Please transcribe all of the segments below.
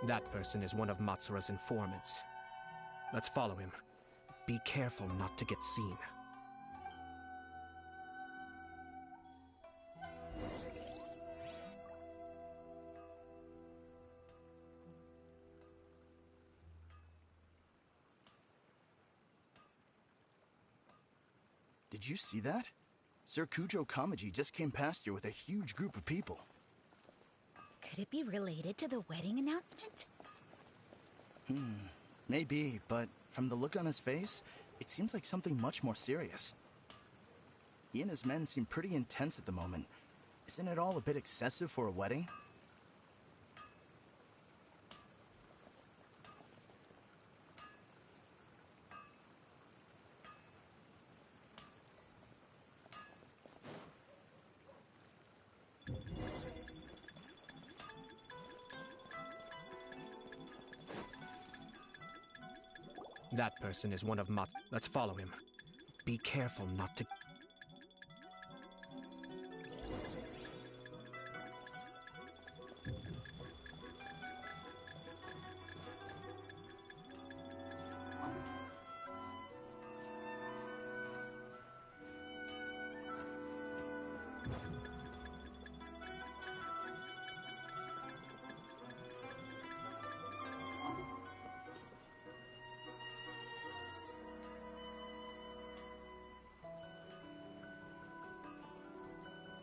That person is one of Matsura's informants. Let's follow him. Be careful not to get seen. Did you see that? Sir Kujo Kamaji just came past here with a huge group of people. Could it be related to the wedding announcement? Maybe, but from the look on his face, it seems like something much more serious. He and his men seem pretty intense at the moment. Isn't it all a bit excessive for a wedding? That person is one of Let's follow him. Be careful not to...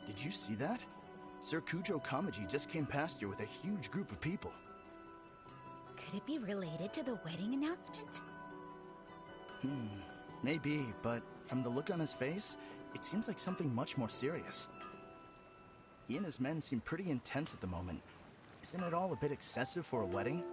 Did you see that? Sir Kujo Kamaji just came past here with a huge group of people. Could it be related to the wedding announcement? Maybe, but from the look on his face, it seems like something much more serious. He and his men seem pretty intense at the moment. Isn't it all a bit excessive for a wedding?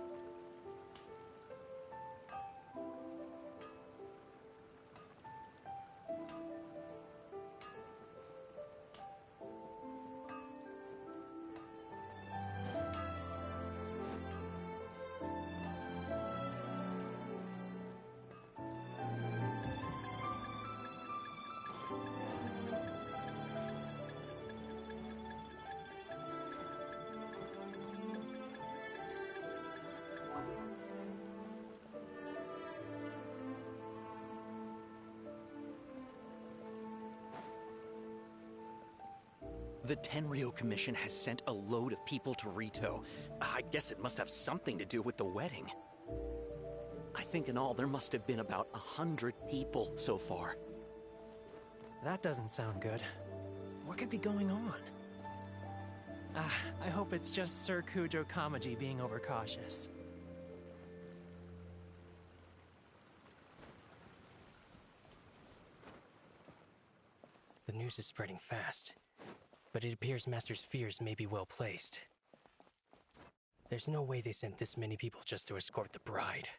The Tenryo Commission has sent a load of people to Rito. I guess it must have something to do with the wedding. I think in all there must have been about 100 people so far. That doesn't sound good. What could be going on? I hope it's just Sir Kujo Kamaji being overcautious. The news is spreading fast, but it appears Master's fears may be well placed. There's no way they sent this many people just to escort the bride.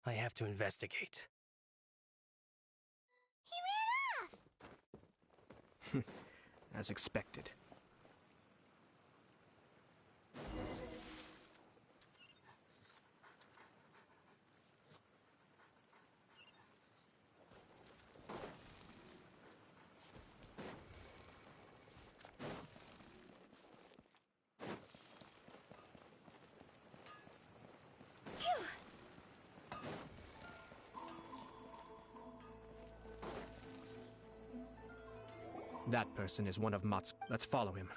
I have to investigate. He ran off! As expected. That person is one of Mats. Let's follow him.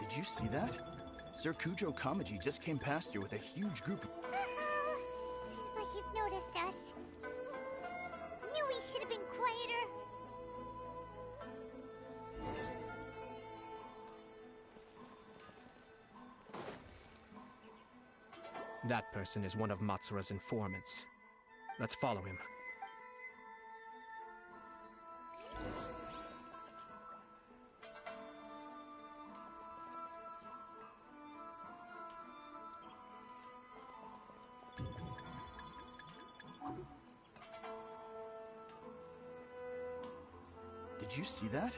Did you see that? Sir Kujo Kamaji just came past here with a huge group of... Seems like he's noticed us. Knew we should have been quieter. That person is one of Matsura's informants. Let's follow him. Did you see that?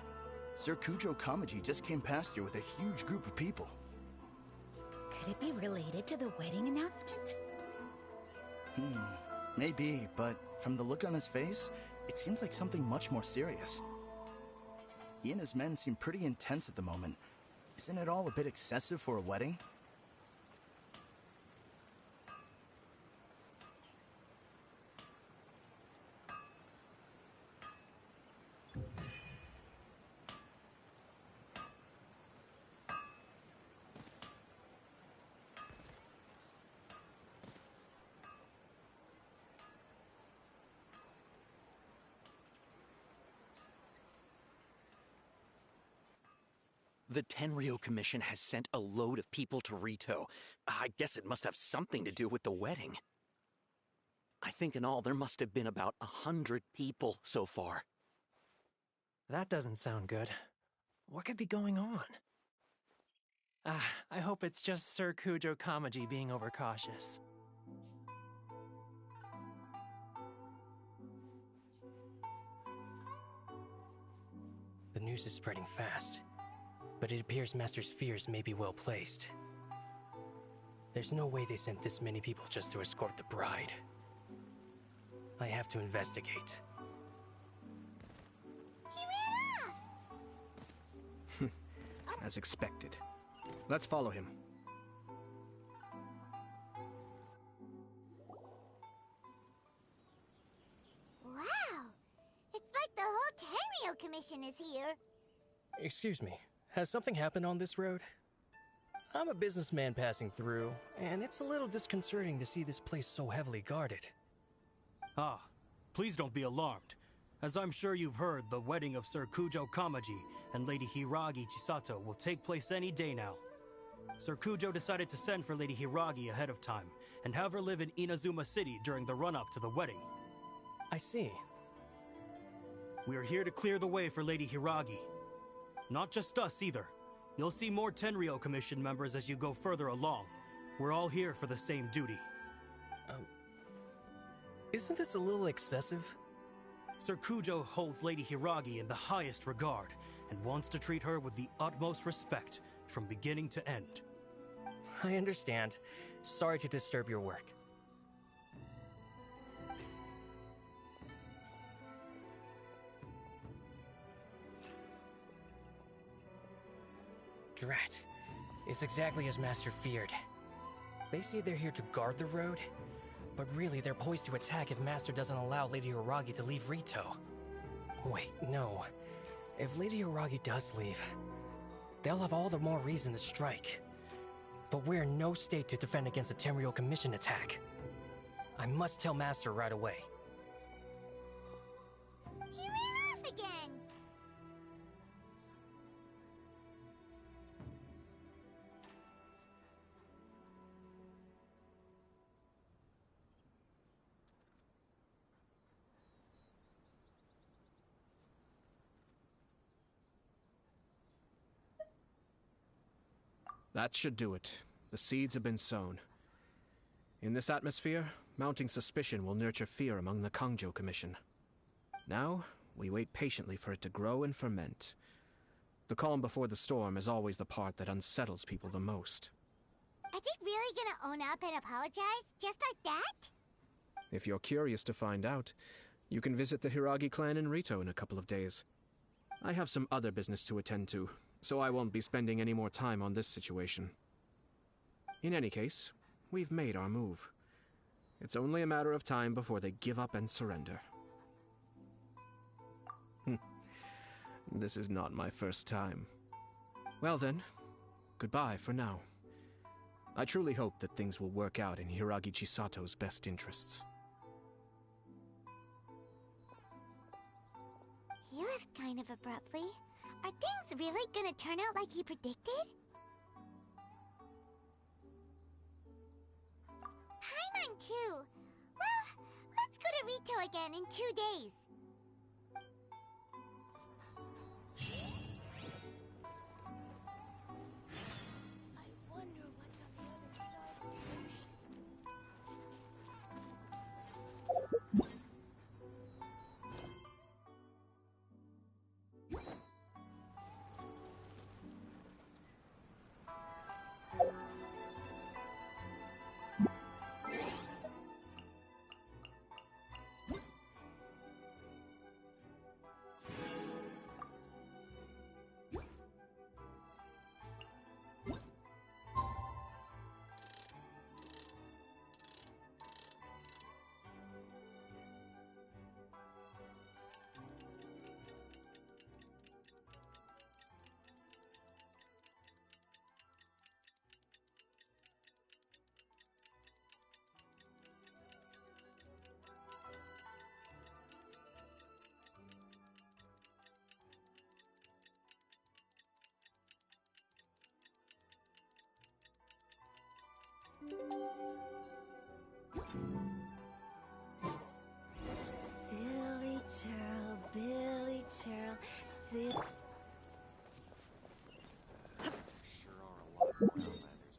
Sir Kujo Kamaji just came past here with a huge group of people. Could it be related to the wedding announcement? Maybe, but from the look on his face, it seems like something much more serious. He and his men seem pretty intense at the moment. Isn't it all a bit excessive for a wedding? The Tenryo Commission has sent a load of people to Rito. I guess it must have something to do with the wedding. I think in all there must have been about 100 people so far. That doesn't sound good. What could be going on? I hope it's just Sir Kujo Kamaji being overcautious. The news is spreading fast, but it appears Master's fears may be well placed. There's no way they sent this many people just to escort the bride. I have to investigate. He ran off! As expected. Let's follow him. Wow! It's like the whole Tenryo Commission is here. Excuse me, has something happened on this road? I'm a businessman passing through, and it's a little disconcerting to see this place so heavily guarded. Ah, please don't be alarmed. As I'm sure you've heard, the wedding of Sir Kujo Kamaji and Lady Hiragi Chisato will take place any day now. Sir Kujo decided to send for Lady Hiragi ahead of time and have her live in Inazuma City during the run-up to the wedding. I see. We are here to clear the way for Lady Hiragi. Not just us either. You'll see more Tenryo Commission members as you go further along. We're all here for the same duty. Isn't this a little excessive? Sir Kujo holds Lady Hiragi in the highest regard and wants to treat her with the utmost respect from beginning to end. I understand. Sorry to disturb your work. Drat. It's exactly as Master feared. They say they're here to guard the road, but really they're poised to attack if Master doesn't allow Lady Hiragi to leave Rito. Wait, no. If Lady Hiragi does leave, they'll have all the more reason to strike. But we're in no state to defend against a Tenryo Commission attack. I must tell Master right away. He ran off again! That should do it. The seeds have been sown. In this atmosphere, mounting suspicion will nurture fear among the Kangjo Commission. Now, we wait patiently for it to grow and ferment. The calm before the storm is always the part that unsettles people the most. Are they really gonna own up and apologize? Just like that? If you're curious to find out, you can visit the Hiragi clan in Rito in a couple of days. I have some other business to attend to, so I won't be spending any more time on this situation. In any case, we've made our move. It's only a matter of time before they give up and surrender. This is not my first time. Well then, goodbye for now. I truly hope that things will work out in Hiragi Chisato's best interests. He left kind of abruptly. Are things really gonna turn out like he predicted? Paimon too! Well, let's go to Rito again in 2 days. I wonder what's on the other side of the ocean. ず Sure are a lot more Outlanders now.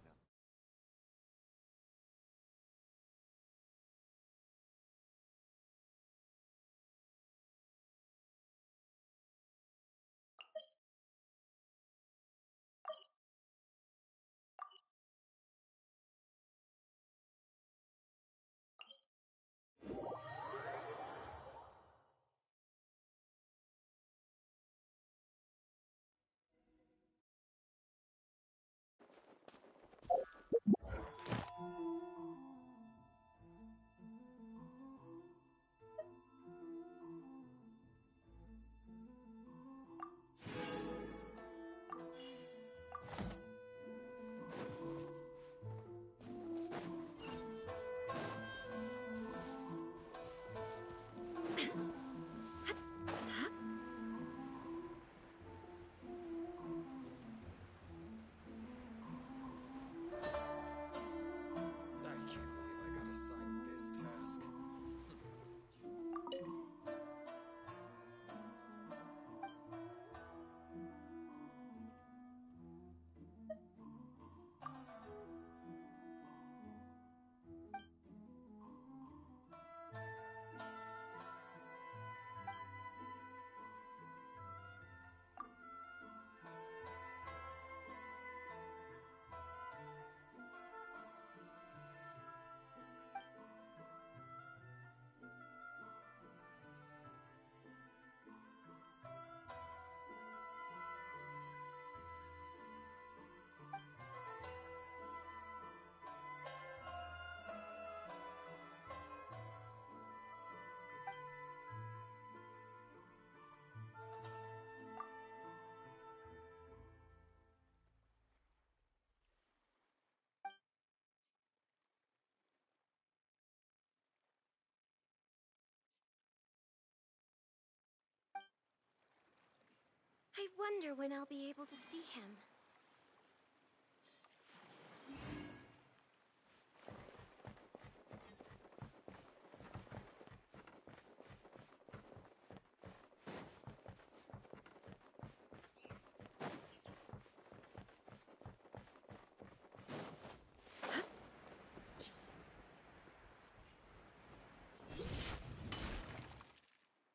I wonder when I'll be able to see him.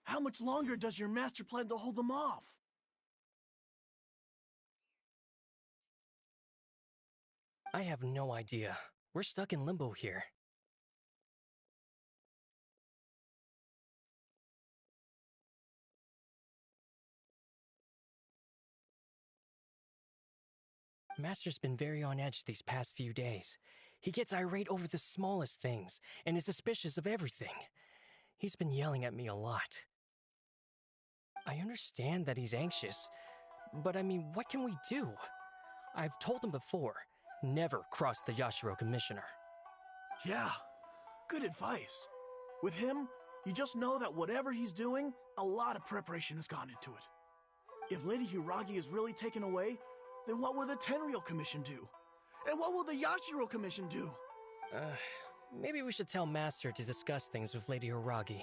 How much longer does your master plan to hold them off? I have no idea. We're stuck in limbo here. Master's been very on edge these past few days. He gets irate over the smallest things and is suspicious of everything. He's been yelling at me a lot. I understand that he's anxious, but I mean, what can we do? I've told him before, never cross the Yashiro Commissioner. Yeah, good advice. With him, you just know that whatever he's doing, a lot of preparation has gone into it. If Lady Hiragi is really taken away, then what will the Tenryou Commission do? And what will the Yashiro Commission do? Maybe we should tell Master to discuss things with Lady Hiragi.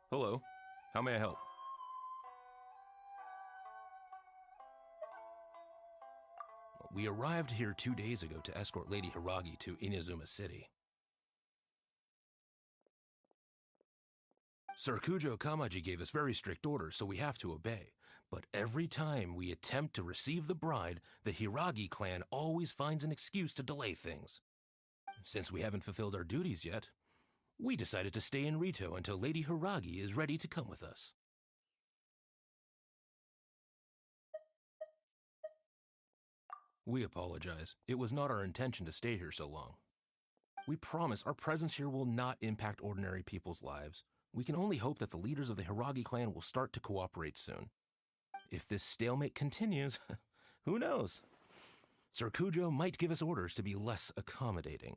Hello. How may I help? We arrived here 2 days ago to escort Lady Hiragi to Inazuma City. Sir Kujo Kamaji gave us very strict orders, so we have to obey. But every time we attempt to receive the bride, the Hiragi clan always finds an excuse to delay things. Since we haven't fulfilled our duties yet, we decided to stay in Rito until Lady Hiragi is ready to come with us. We apologize. It was not our intention to stay here so long. We promise our presence here will not impact ordinary people's lives. We can only hope that the leaders of the Hiragi clan will start to cooperate soon. If this stalemate continues, who knows? Sir Kujo might give us orders to be less accommodating.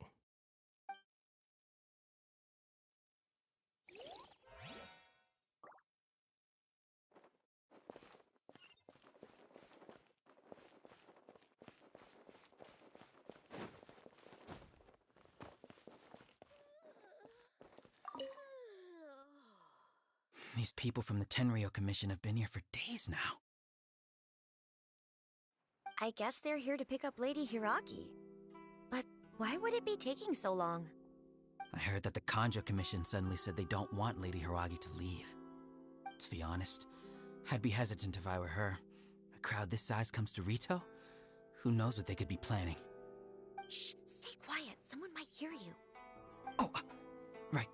These people from the Tenryo Commission have been here for days now. I guess they're here to pick up Lady Hiragi. But why would it be taking so long? I heard that the Kanjo Commission suddenly said they don't want Lady Hiragi to leave. To be honest, I'd be hesitant if I were her. A crowd this size comes to Rito? Who knows what they could be planning? Shh, stay quiet. Someone might hear you. Oh, right.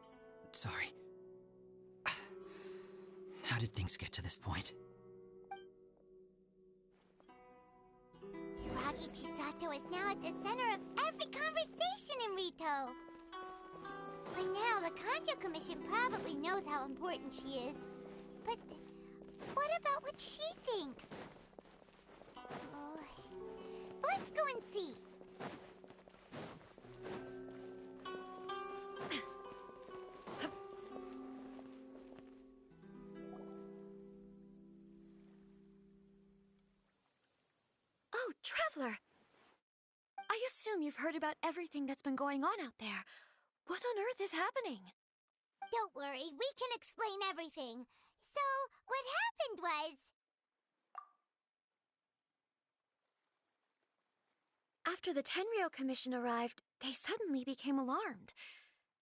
Sorry. How did things get to this point? Hiragi Chisato is now at the center of every conversation in Rito. By now, the Kanjo Commission probably knows how important she is. But what about what she thinks? Let's go and see. Oh, Traveler! I assume you've heard about everything that's been going on out there. What on earth is happening? Don't worry, we can explain everything. So, what happened was... After the Tenryo Commission arrived, they suddenly became alarmed.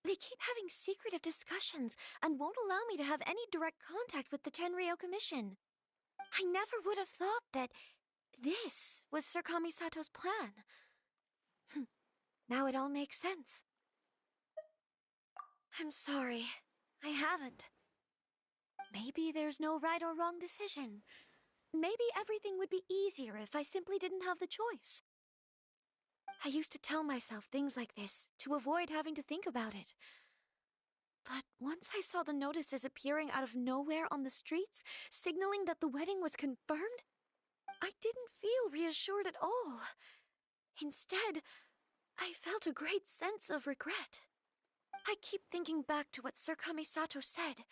They keep having secretive discussions and won't allow me to have any direct contact with the Tenryo Commission. I never would have thought that this was Sir Kamisato's plan. Now it all makes sense. I'm sorry. I haven't. Maybe there's no right or wrong decision. Maybe everything would be easier if I simply didn't have the choice. I used to tell myself things like this to avoid having to think about it. But once I saw the notices appearing out of nowhere on the streets, signaling that the wedding was confirmed, I didn't feel reassured at all. Instead, I felt a great sense of regret. I keep thinking back to what Sir Kamisato said.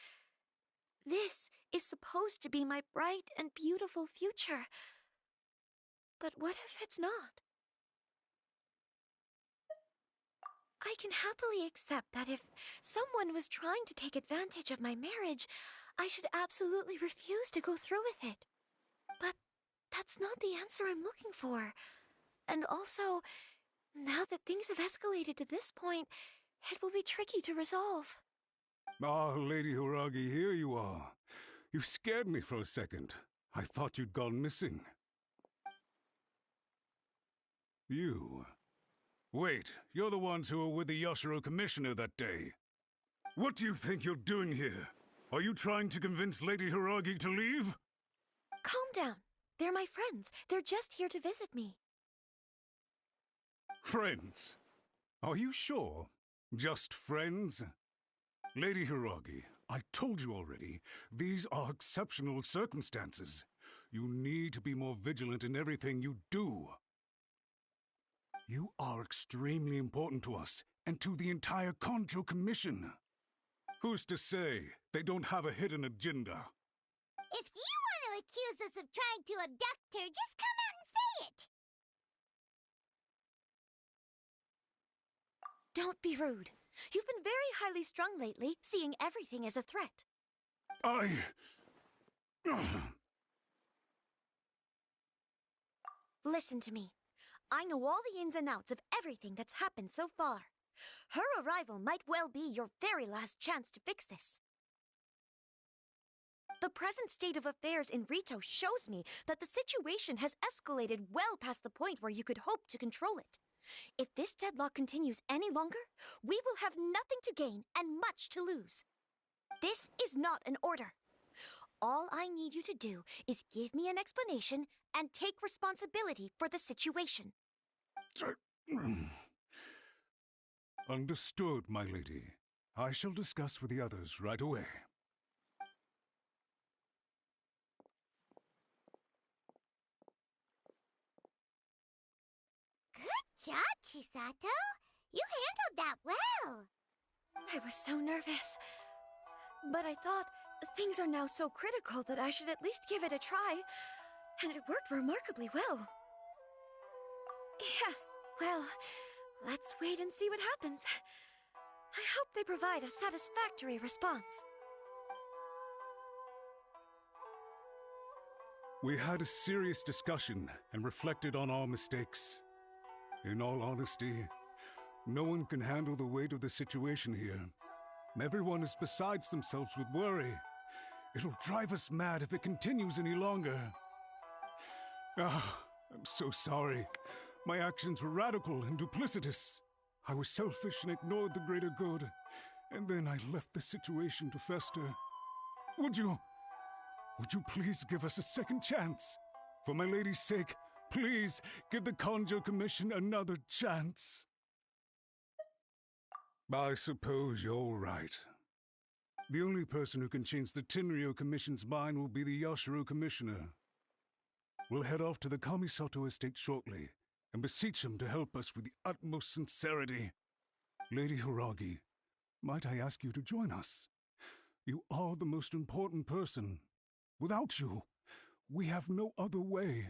This is supposed to be my bright and beautiful future. But what if it's not? I can happily accept that if someone was trying to take advantage of my marriage, I should absolutely refuse to go through with it. But that's not the answer I'm looking for. And also, now that things have escalated to this point, it will be tricky to resolve. Ah, Lady Hiragi, here you are. You scared me for a second. I thought you'd gone missing. You... Wait, you're the ones who were with the Yashiro Commissioner that day. What do you think you're doing here? Are you trying to convince Lady Hiragi to leave? Calm down. They're my friends. They're just here to visit me. Friends? Are you sure? Just friends? Lady Hiragi, I told you already, these are exceptional circumstances. You need to be more vigilant in everything you do. You are extremely important to us, and to the entire Kanjo Commission. Who's to say they don't have a hidden agenda? If you want to accuse us of trying to abduct her, just come out and say it! Don't be rude. You've been very highly strung lately, seeing everything as a threat. Listen to me. I know all the ins and outs of everything that's happened so far. Her arrival might well be your very last chance to fix this. The present state of affairs in Rito shows me that the situation has escalated well past the point where you could hope to control it. If this deadlock continues any longer, we will have nothing to gain and much to lose. This is not an order. All I need you to do is give me an explanation and take responsibility for the situation. Understood, my lady. I shall discuss with the others right away. Good job, Chisato. You handled that well. I was so nervous. But I thought things are now so critical that I should at least give it a try. And it worked remarkably well. Yes, well, let's wait and see what happens. I hope they provide a satisfactory response. We had a serious discussion and reflected on our mistakes. In all honesty, no one can handle the weight of the situation here. Everyone is besides themselves with worry. It'll drive us mad if it continues any longer. I'm so sorry. My actions were radical and duplicitous. I was selfish and ignored the greater good. And then I left the situation to fester. Would you please give us a second chance? For my lady's sake, please give the Conjo Commission another chance. I suppose you're right. The only person who can change the Tenryo Commission's mind will be the Yashiro Commissioner. We'll head off to the Kamisato estate shortly and beseech him to help us with the utmost sincerity. Lady Hiragi, might I ask you to join us? You are the most important person. Without you, we have no other way.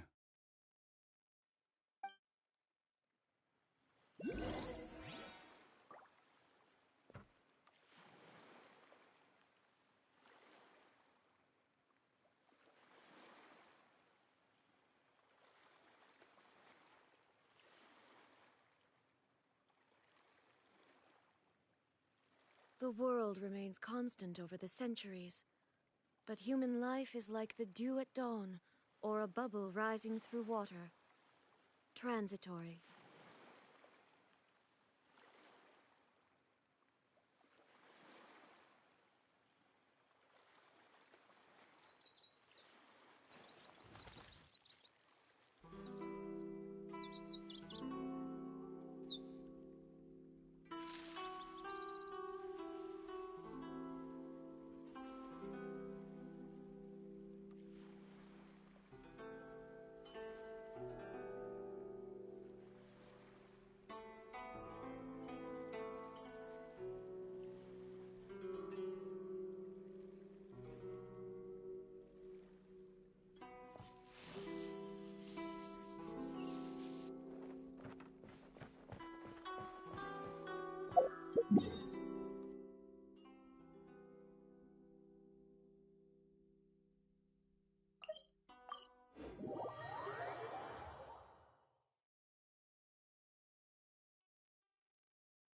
The world remains constant over the centuries, but human life is like the dew at dawn, or a bubble rising through water. Transitory.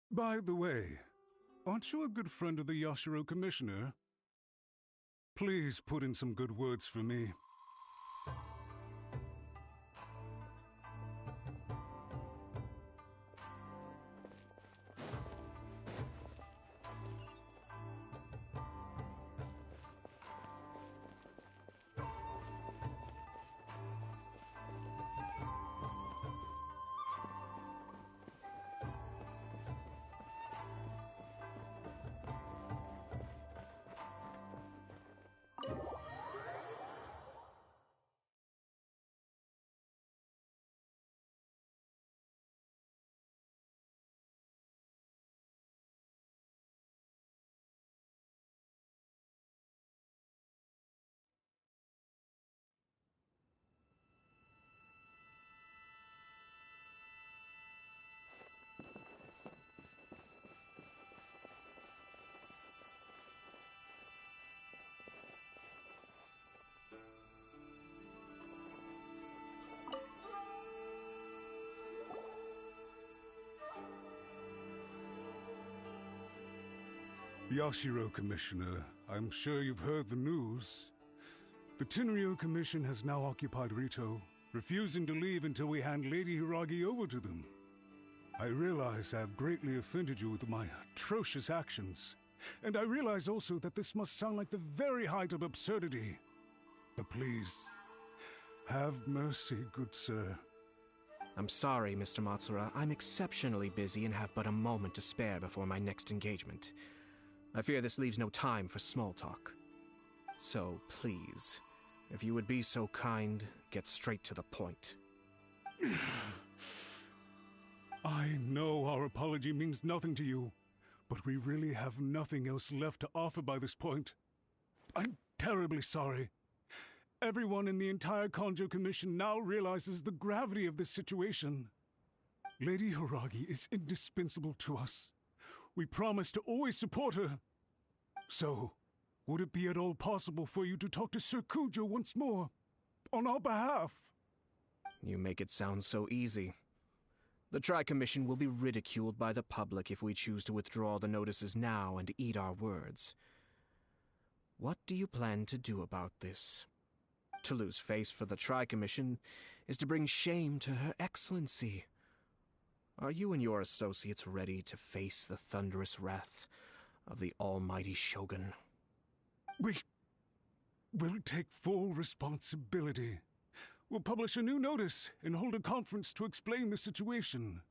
By the way, aren't you a good friend of the Yashiro Commissioner? Please put in some good words for me. Yashiro Commissioner, I'm sure you've heard the news. The Tenryo Commission has now occupied Rito, refusing to leave until we hand Lady Hiragi over to them. I realize I have greatly offended you with my atrocious actions, and I realize also that this must sound like the very height of absurdity. But please, have mercy, good sir. I'm sorry, Mr. Matsura. I'm exceptionally busy and have but a moment to spare before my next engagement. I fear this leaves no time for small talk. So, please, if you would be so kind, get straight to the point. I know our apology means nothing to you, but we really have nothing else left to offer by this point. I'm terribly sorry. Everyone in the entire Conjo Commission now realizes the gravity of this situation. Lady Hiragi is indispensable to us. We promise to always support her. So, would it be at all possible for you to talk to Sir Kujo once more? on our behalf. You make it sound so easy. The Tri-Commission will be ridiculed by the public if we choose to withdraw the notices now and eat our words. What do you plan to do about this? To lose face for the Tri-Commission is to bring shame to Her Excellency. Are you and your associates ready to face the thunderous wrath of the almighty Shogun? We'll take full responsibility. We'll publish a new notice and hold a conference to explain the situation.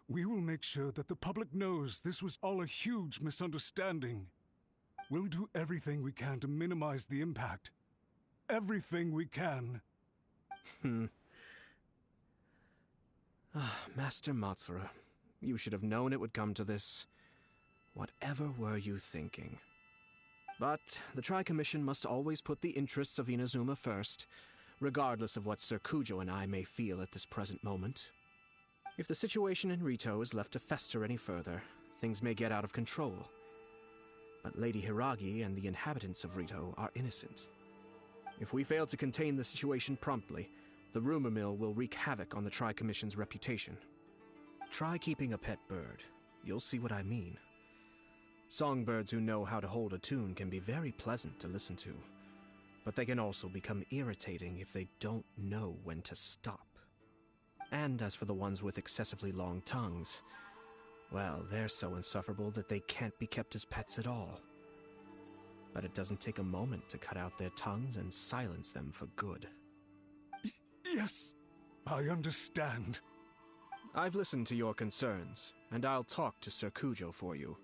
We will make sure that the public knows this was all a huge misunderstanding. We'll do everything we can to minimize the impact. Everything we can. Master Matsura, you should have known it would come to this. Whatever were you thinking? But the Tri-Commission must always put the interests of Inazuma first, regardless of what Sir Kujo and I may feel at this present moment. If the situation in Rito is left to fester any further, things may get out of control. But Lady Hiragi and the inhabitants of Rito are innocent. If we fail to contain the situation promptly, the rumor mill will wreak havoc on the Tri-Commission's reputation. Try keeping a pet bird. You'll see what I mean. Songbirds who know how to hold a tune can be very pleasant to listen to, but they can also become irritating if they don't know when to stop. And as for the ones with excessively long tongues, well, they're so insufferable that they can't be kept as pets at all. But it doesn't take a moment to cut out their tongues and silence them for good. Yes, I understand. I've listened to your concerns, and I'll talk to Sir Kujo for you.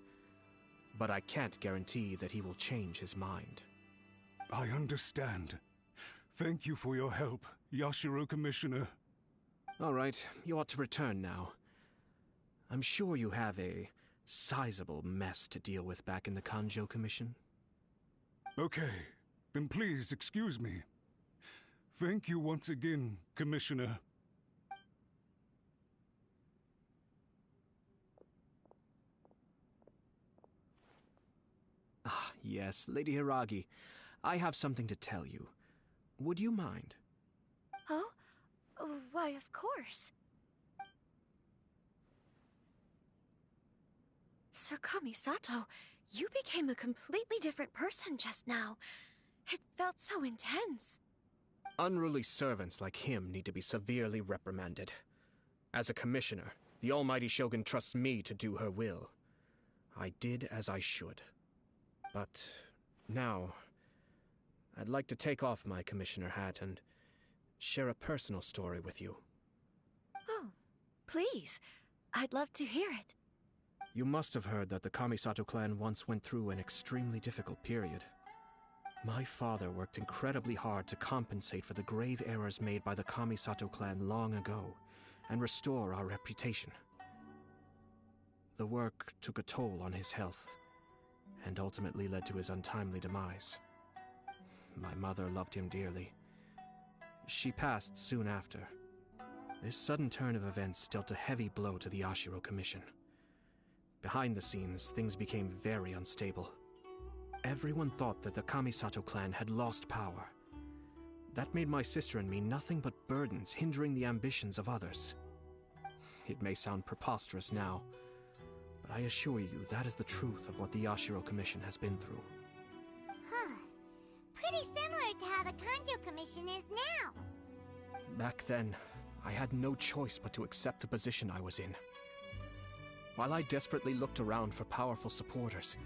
But I can't guarantee that he will change his mind. I understand. Thank you for your help, Yashiro Commissioner. All right, you ought to return now. I'm sure you have a sizable mess to deal with back in the Kanjo Commission. Okay, then please excuse me. Thank you once again, Commissioner. Ah, yes, Lady Hiragi. I have something to tell you. Would you mind? Oh? Why, of course. Sir Kamisato, you became a completely different person just now. It felt so intense. Unruly servants like him need to be severely reprimanded. As a commissioner, the almighty Shogun trusts me to do her will. I did as I should. But now, I'd like to take off my commissioner hat and share a personal story with you. Oh, please. I'd love to hear it. You must have heard that the Kamisato clan once went through an extremely difficult period. My father worked incredibly hard to compensate for the grave errors made by the Kamisato clan long ago and restore our reputation. The work took a toll on his health and ultimately led to his untimely demise. My mother loved him dearly. She passed soon after. This sudden turn of events dealt a heavy blow to the Ashiro Commission. Behind the scenes, things became very unstable. Everyone thought that the Kamisato clan had lost power. That made my sister and me nothing but burdens, hindering the ambitions of others. It may sound preposterous now, but I assure you that is the truth of what the Ashiro Commission has been through. Huh. Pretty similar to how the Kanjo Commission is now. Back then, I had no choice but to accept the position I was in. While I desperately looked around for powerful supporters,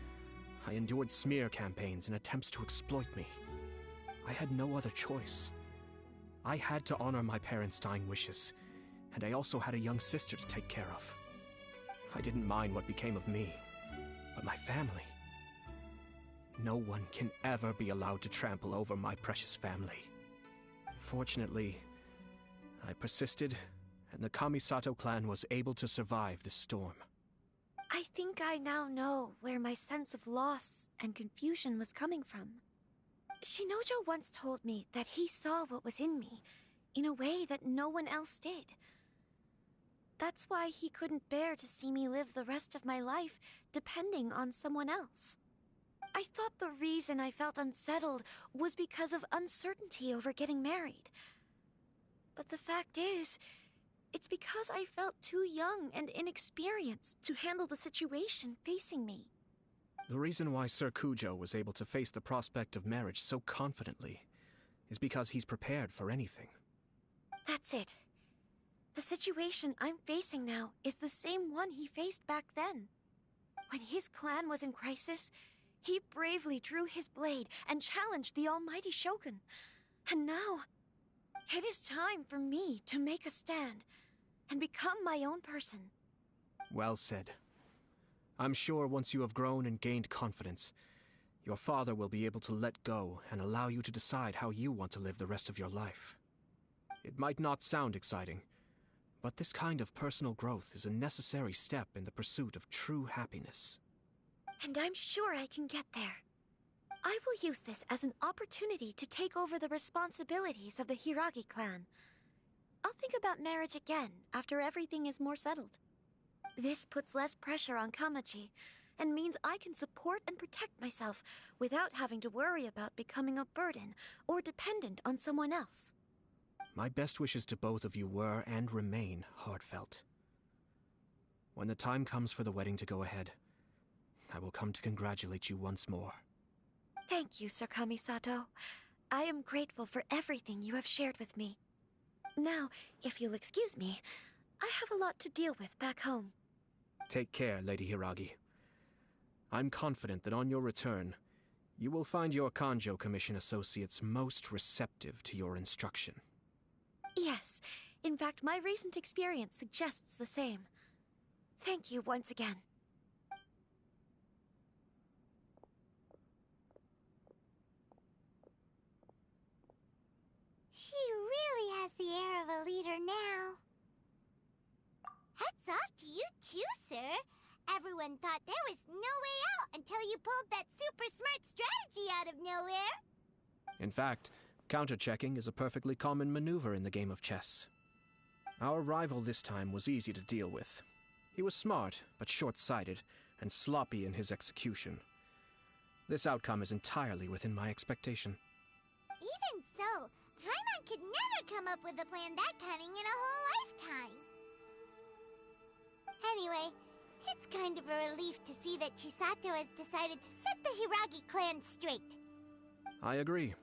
I endured smear campaigns and attempts to exploit me. I had no other choice. I had to honor my parents' dying wishes, and I also had a young sister to take care of. I didn't mind what became of me, but my family. No one can ever be allowed to trample over my precious family. Fortunately, I persisted, and the Kamisato clan was able to survive this storm. I think I now know where my sense of loss and confusion was coming from. Shinojo once told me that he saw what was in me, in a way that no one else did. That's why he couldn't bear to see me live the rest of my life depending on someone else. I thought the reason I felt unsettled was because of uncertainty over getting married. But the fact is, it's because I felt too young and inexperienced to handle the situation facing me. The reason why Sir Kujo was able to face the prospect of marriage so confidently is because he's prepared for anything. That's it. The situation I'm facing now is the same one he faced back then. When his clan was in crisis, he bravely drew his blade and challenged the almighty Shogun. And now, it is time for me to make a stand and become my own person. Well said. I'm sure once you have grown and gained confidence, your father will be able to let go and allow you to decide how you want to live the rest of your life. It might not sound exciting, but this kind of personal growth is a necessary step in the pursuit of true happiness. And I'm sure I can get there. I will use this as an opportunity to take over the responsibilities of the Hiragi clan. I'll think about marriage again after everything is more settled. This puts less pressure on Kamaji, and means I can support and protect myself without having to worry about becoming a burden or dependent on someone else. My best wishes to both of you were and remain heartfelt. When the time comes for the wedding to go ahead, I will come to congratulate you once more. Thank you, Sir Kamisato. I am grateful for everything you have shared with me. Now, if you'll excuse me, I have a lot to deal with back home. Take care, Lady Hiragi. I'm confident that on your return, you will find your Kanjo Commission associates most receptive to your instruction. Yes, in fact, my recent experience suggests the same. Thank you once again. She really has the air of a leader now. Hats off to you too, sir. Everyone thought there was no way out until you pulled that super smart strategy out of nowhere. In fact, counter-checking is a perfectly common maneuver in the game of chess. Our rival this time was easy to deal with. He was smart, but short-sighted, and sloppy in his execution. This outcome is entirely within my expectation. Even so, Paimon could never come up with a plan that cunning in a whole lifetime. Anyway, it's kind of a relief to see that Chisato has decided to set the Hiragi clan straight. I agree.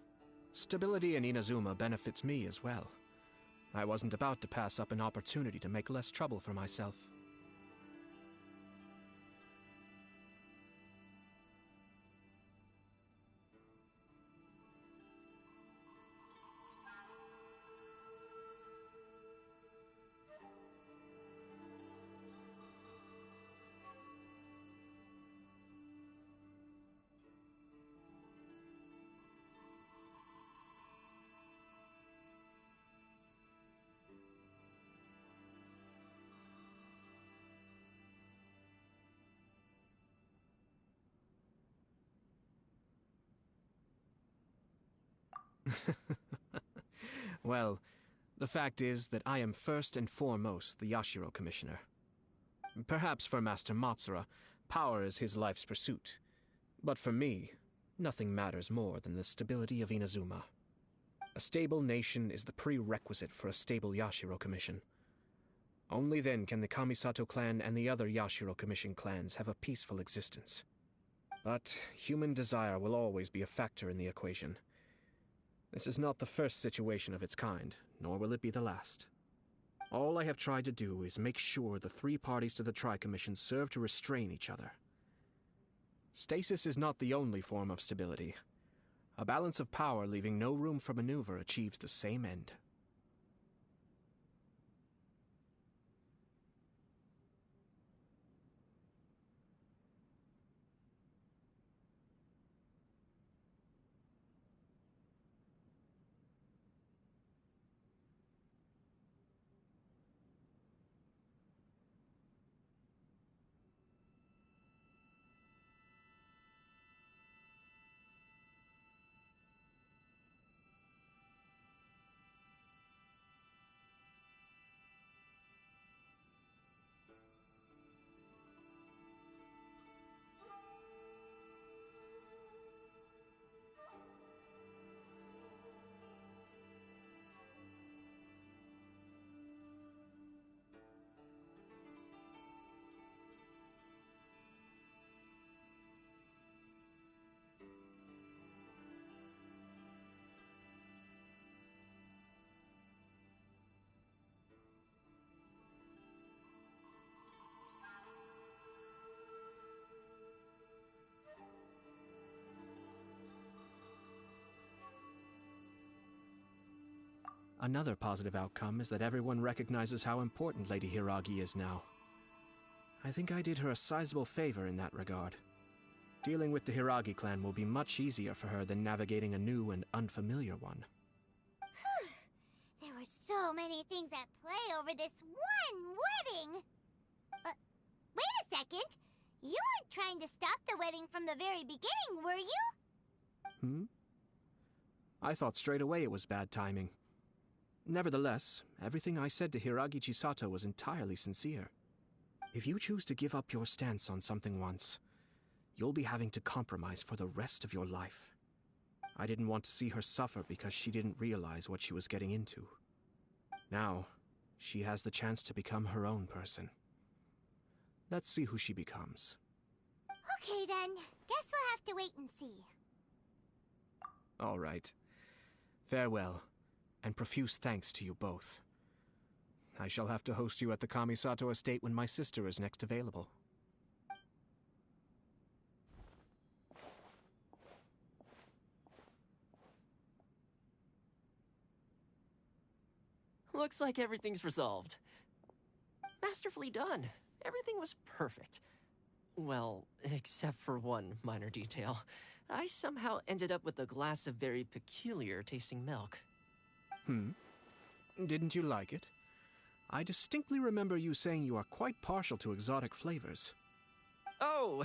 Stability in Inazuma benefits me as well. I wasn't about to pass up an opportunity to make less trouble for myself. Well, the fact is that I am first and foremost the Yashiro Commissioner. Perhaps for Master Matsura, power is his life's pursuit. But for me, nothing matters more than the stability of Inazuma. A stable nation is the prerequisite for a stable Yashiro Commission. Only then can the Kamisato clan and the other Yashiro Commission clans have a peaceful existence. But human desire will always be a factor in the equation. This is not the first situation of its kind, nor will it be the last. All I have tried to do is make sure the three parties to the Tri-Commission serve to restrain each other. Stasis is not the only form of stability. A balance of power leaving no room for maneuver achieves the same end. Another positive outcome is that everyone recognizes how important Lady Hiragi is now. I think I did her a sizable favor in that regard. Dealing with the Hiragi clan will be much easier for her than navigating a new and unfamiliar one. There were so many things at play over this one wedding! Wait a second! You weren't trying to stop the wedding from the very beginning, were you? I thought straight away it was bad timing. Nevertheless, everything I said to Hiragi Chisato was entirely sincere. If you choose to give up your stance on something once, you'll be having to compromise for the rest of your life. I didn't want to see her suffer because she didn't realize what she was getting into. Now, she has the chance to become her own person. Let's see who she becomes. Okay then, guess we'll have to wait and see. All right. Farewell, and profuse thanks to you both. I shall have to host you at the Kamisato estate when my sister is next available. Looks like everything's resolved. Masterfully done. Everything was perfect. Well, except for one minor detail. I somehow ended up with a glass of very peculiar tasting milk. Didn't you like it? I distinctly remember you saying you are quite partial to exotic flavors. Oh,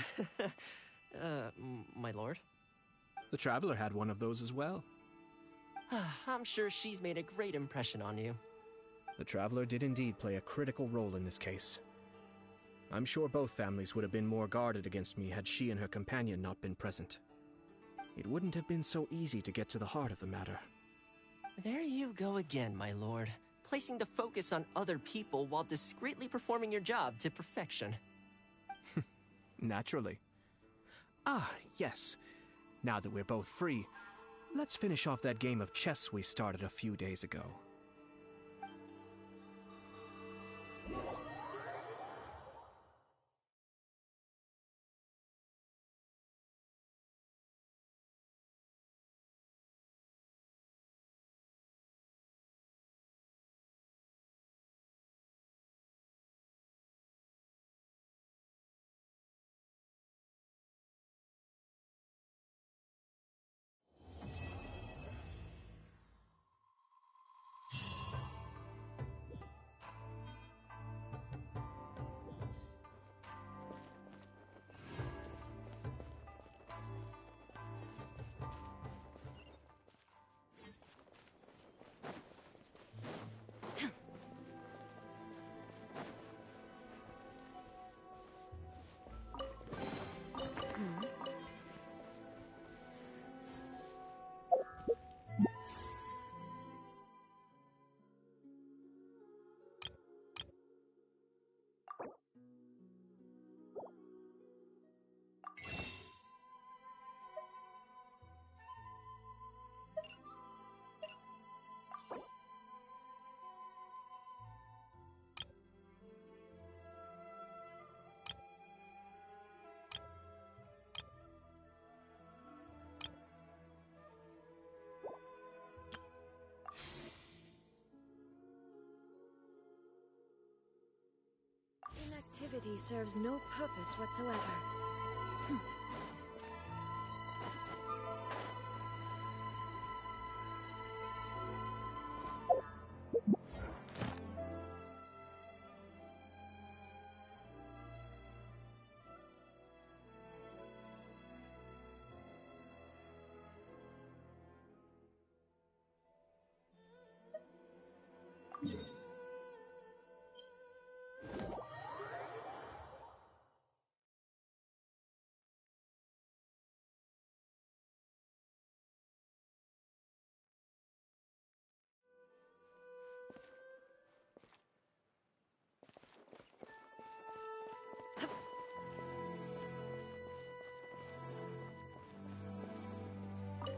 my lord? The Traveler had one of those as well. I'm sure she's made a great impression on you. The Traveler did indeed play a critical role in this case. I'm sure both families would have been more guarded against me had she and her companion not been present. It wouldn't have been so easy to get to the heart of the matter. There you go again, my lord. Placing the focus on other people while discreetly performing your job to perfection. Naturally. Ah, yes. Now that we're both free, let's finish off that game of chess we started a few days ago. Inactivity serves no purpose whatsoever.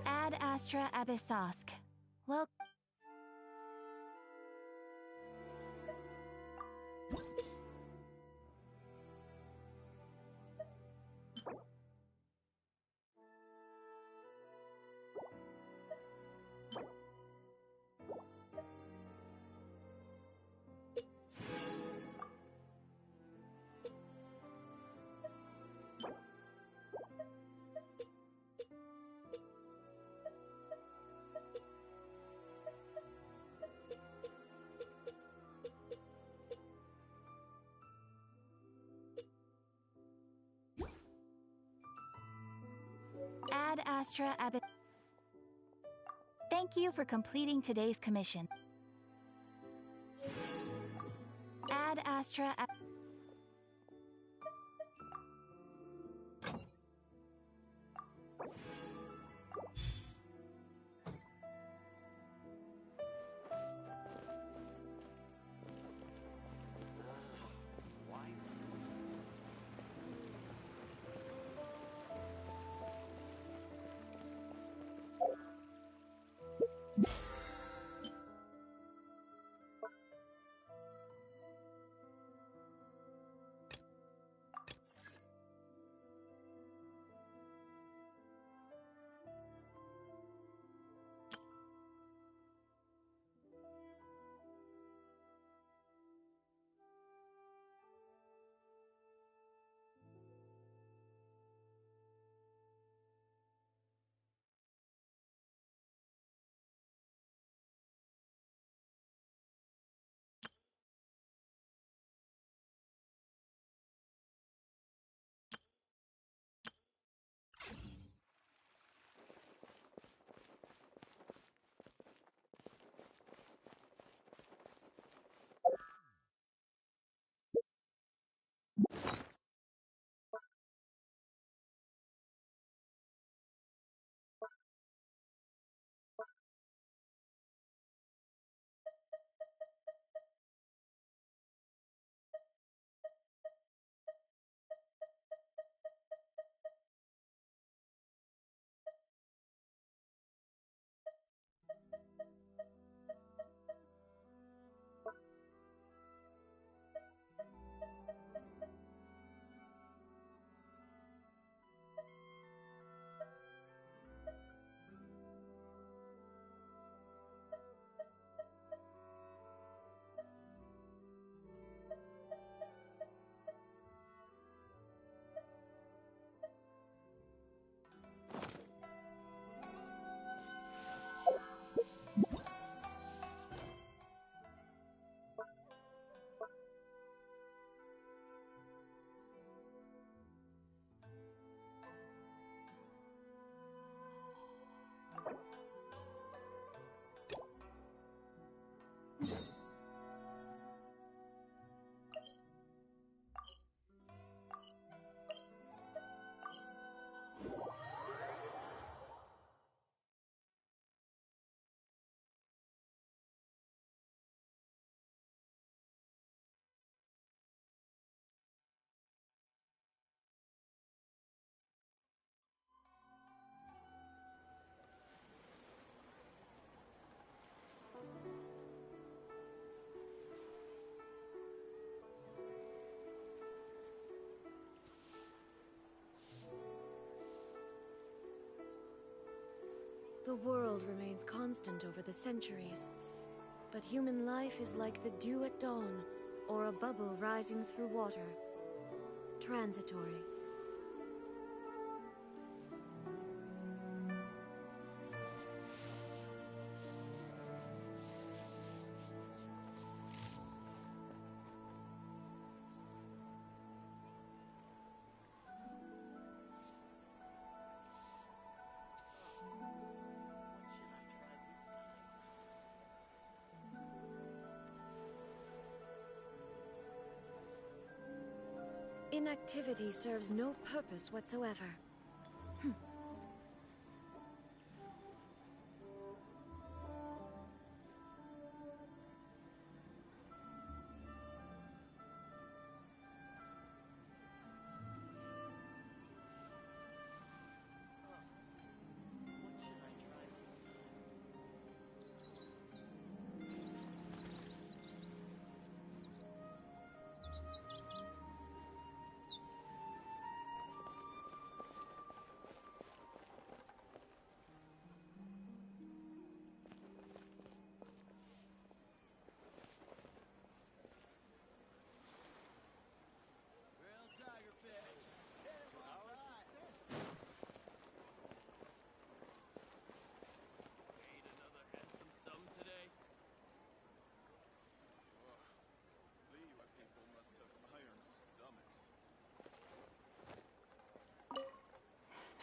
Ad Astra Abyssosk. Well, Ad Astra Ab. Thank you for completing today's commission. Ad Astra Ab. The world remains constant over the centuries, but human life is like the dew at dawn, or a bubble rising through water. Transitory. Inactivity serves no purpose whatsoever.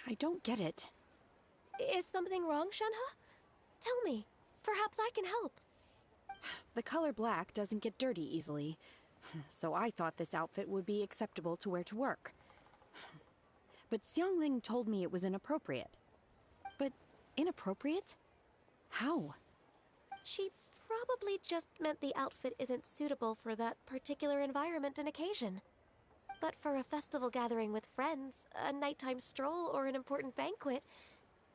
I don't get it. Is something wrong, Shenhe? Tell me. Perhaps I can help. The color black doesn't get dirty easily, so I thought this outfit would be acceptable to wear to work. But Xiangling told me it was inappropriate. But inappropriate? How? She probably just meant the outfit isn't suitable for that particular environment and occasion. But for a festival gathering with friends, a nighttime stroll, or an important banquet,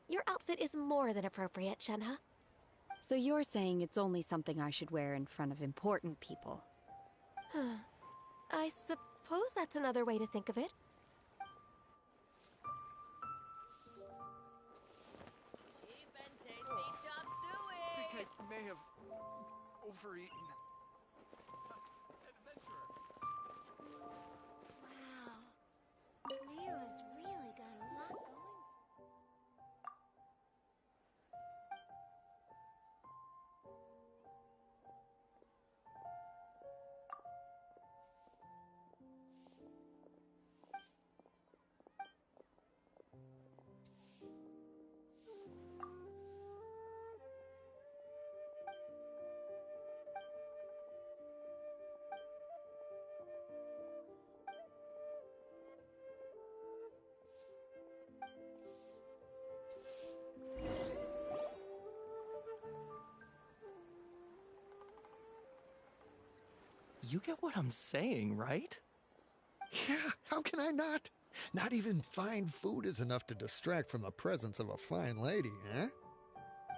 your outfit is more than appropriate, Shenhe. So you're saying it's only something I should wear in front of important people? I suppose that's another way to think of it. I think I may have overeaten. Wow. Lyra's really got a lot going. You get what I'm saying, right? Yeah, how can I not? Not even fine food is enough to distract from the presence of a fine lady, eh?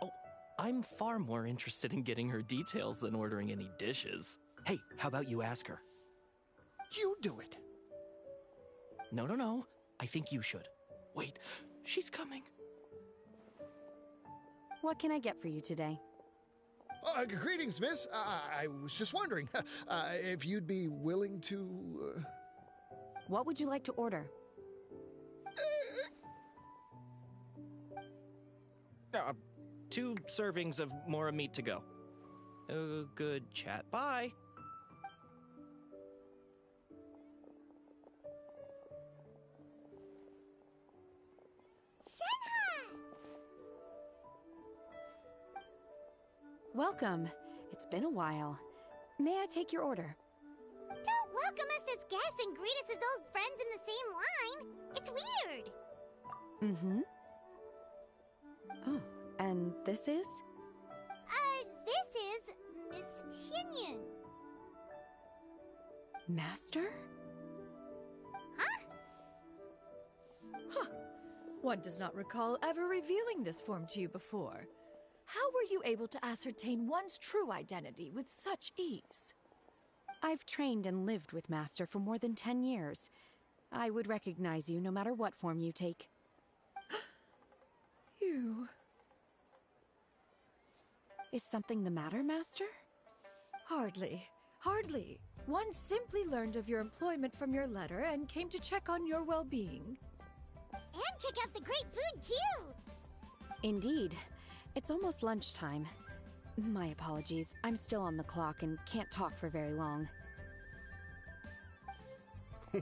Oh, I'm far more interested in getting her details than ordering any dishes. Hey, how about you ask her? You do it. No. I think you should. Wait, she's coming. What can I get for you today? Greetings, miss. I was just wondering if you'd be willing to... What would you like to order? 2 servings of more meat to go. Good chat. Bye. Welcome. It's been a while. May I take your order? Don't welcome us as guests and greet us as old friends in the same line. It's weird. Mm-hmm. Oh, and this is? This is Miss Xinyun. Master? Huh? One does not recall ever revealing this form to you before. How were you able to ascertain one's true identity with such ease? I've trained and lived with Master for more than 10 years. I would recognize you no matter what form you take. You... Is something the matter, Master? Hardly. One simply learned of your employment from your letter and came to check on your well-being. And check out the great food, too! Indeed. It's almost lunchtime. My apologies. I'm still on the clock and can't talk for very long.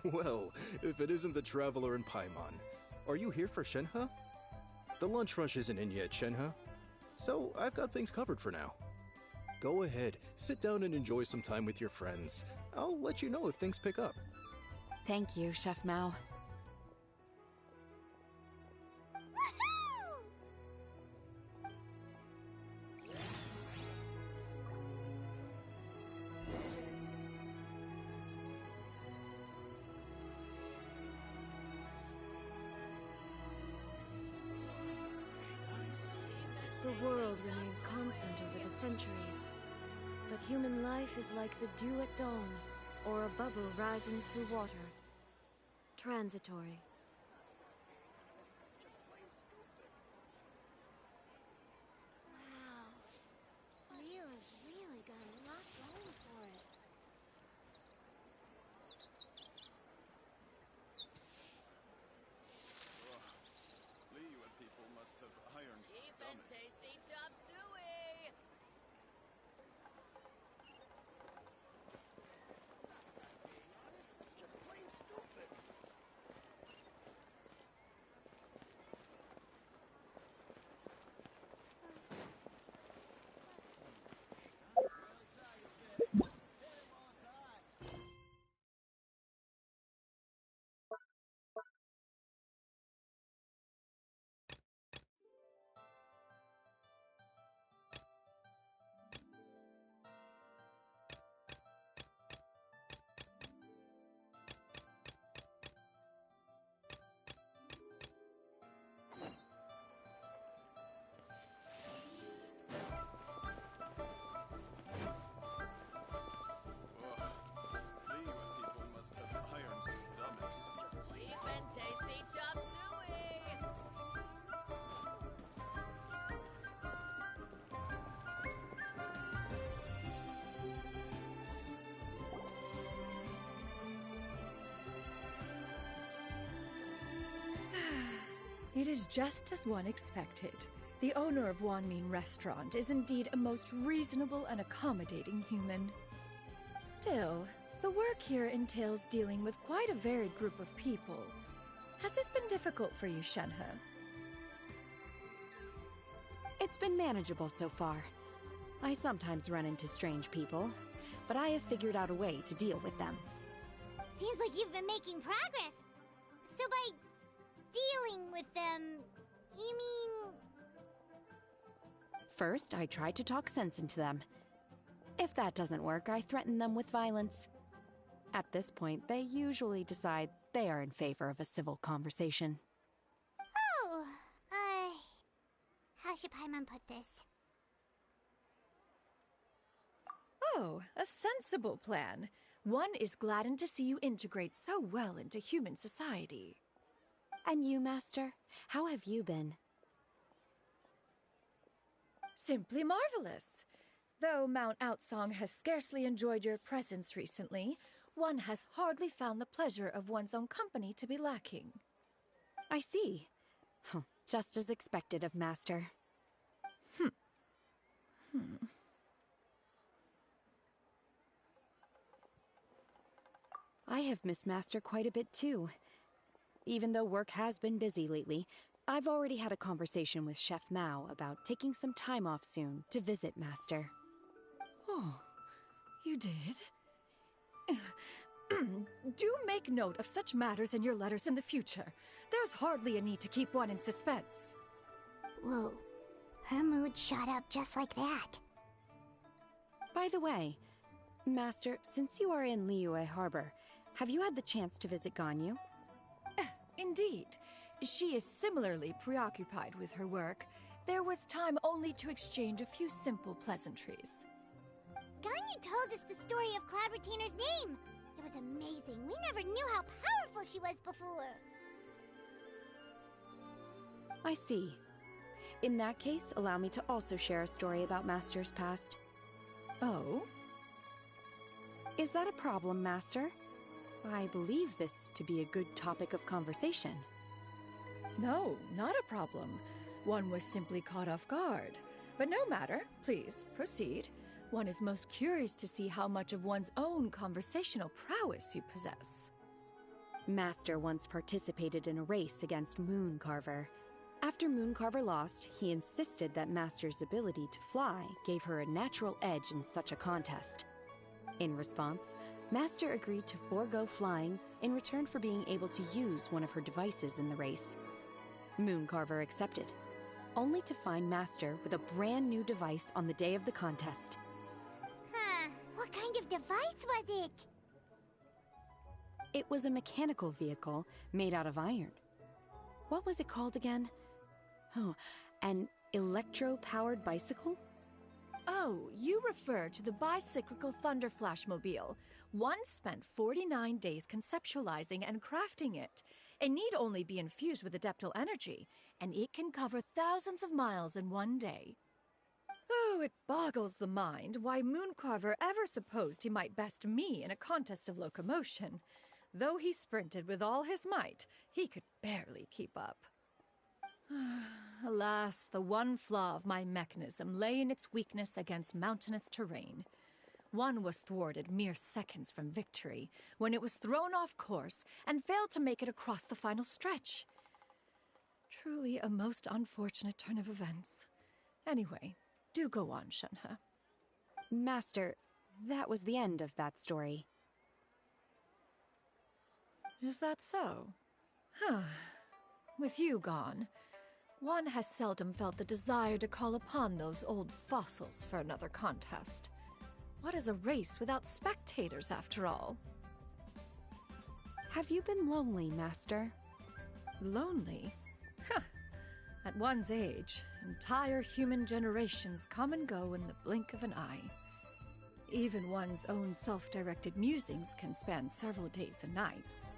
Well, if it isn't the Traveler in Paimon, are you here for Shenhe? The lunch rush isn't in yet, Shenhe. So I've got things covered for now. Go ahead, sit down and enjoy some time with your friends. I'll let you know if things pick up. Thank you, Chef Mao. The world remains constant over the centuries, but human life is like the dew at dawn, or a bubble rising through water. Transitory. Wow. Lyra's really got a lot going for it. Liyue people must have iron stomachs. Tasty chop suey! That's just plain stupid. It is just as one expected. The owner of Wanmin Restaurant is indeed a most reasonable and accommodating human. Still, the work here entails dealing with quite a varied group of people. Has this been difficult for you, Shenhe? It's been manageable so far. I sometimes run into strange people, but I have figured out a way to deal with them. Seems like you've been making progress. So by dealing with them, you mean... First, I try to talk sense into them. If that doesn't work, I threaten them with violence. At this point, they usually decide they are in favor of a civil conversation. Oh, how should Paimon put this? Oh, a sensible plan. One is gladdened to see you integrate so well into human society. And you, Master? How have you been? Simply marvelous. Though Mount Outsong has scarcely enjoyed your presence recently, one has hardly found the pleasure of one's own company to be lacking. I see. Just as expected of Master. I have missed Master quite a bit too. Even though work has been busy lately, I've already had a conversation with Chef Mao about taking some time off soon to visit Master. Oh, you did? Do make note of such matters in your letters in the future. There's hardly a need to keep one in suspense. Whoa, her mood shot up just like that. By the way, Master, since you are in Liyue Harbor, have you had the chance to visit Ganyu? Indeed. She is similarly preoccupied with her work. There was time only to exchange a few simple pleasantries. Ganyu told us the story of Cloud Retainer's name. It was amazing. We never knew how powerful she was before. I see. In that case, allow me to also share a story about Master's past. Oh? Is that a problem, Master? I believe this to be a good topic of conversation. No, not a problem. One was simply caught off guard. But no matter. Please, proceed. One is most curious to see how much of one's own conversational prowess you possess. Master once participated in a race against Mooncarver. After Mooncarver lost, he insisted that Master's ability to fly gave her a natural edge in such a contest. In response, Master agreed to forego flying in return for being able to use one of her devices in the race. Mooncarver accepted, only to find Master with a brand new device on the day of the contest. Huh, what kind of device was it? It was a mechanical vehicle made out of iron. What was it called again? Oh, an electro-powered bicycle? Oh, you refer to the bicyclical Thunder Flashmobile. One spent 49 days conceptualizing and crafting it. It need only be infused with adeptal energy, and it can cover thousands of miles in one day. Oh, it boggles the mind why Mooncarver ever supposed he might best me in a contest of locomotion. Though he sprinted with all his might, he could barely keep up. Alas, the one flaw of my mechanism lay in its weakness against mountainous terrain. One was thwarted mere seconds from victory, when it was thrown off course and failed to make it across the final stretch. Truly a most unfortunate turn of events. Anyway, do go on, Shenhe. Master, that was the end of that story. Is that so? With you gone, one has seldom felt the desire to call upon those old fossils for another contest. What is a race without spectators, after all? Have you been lonely, Master? Lonely? At one's age, entire human generations come and go in the blink of an eye. Even one's own self-directed musings can span several days and nights.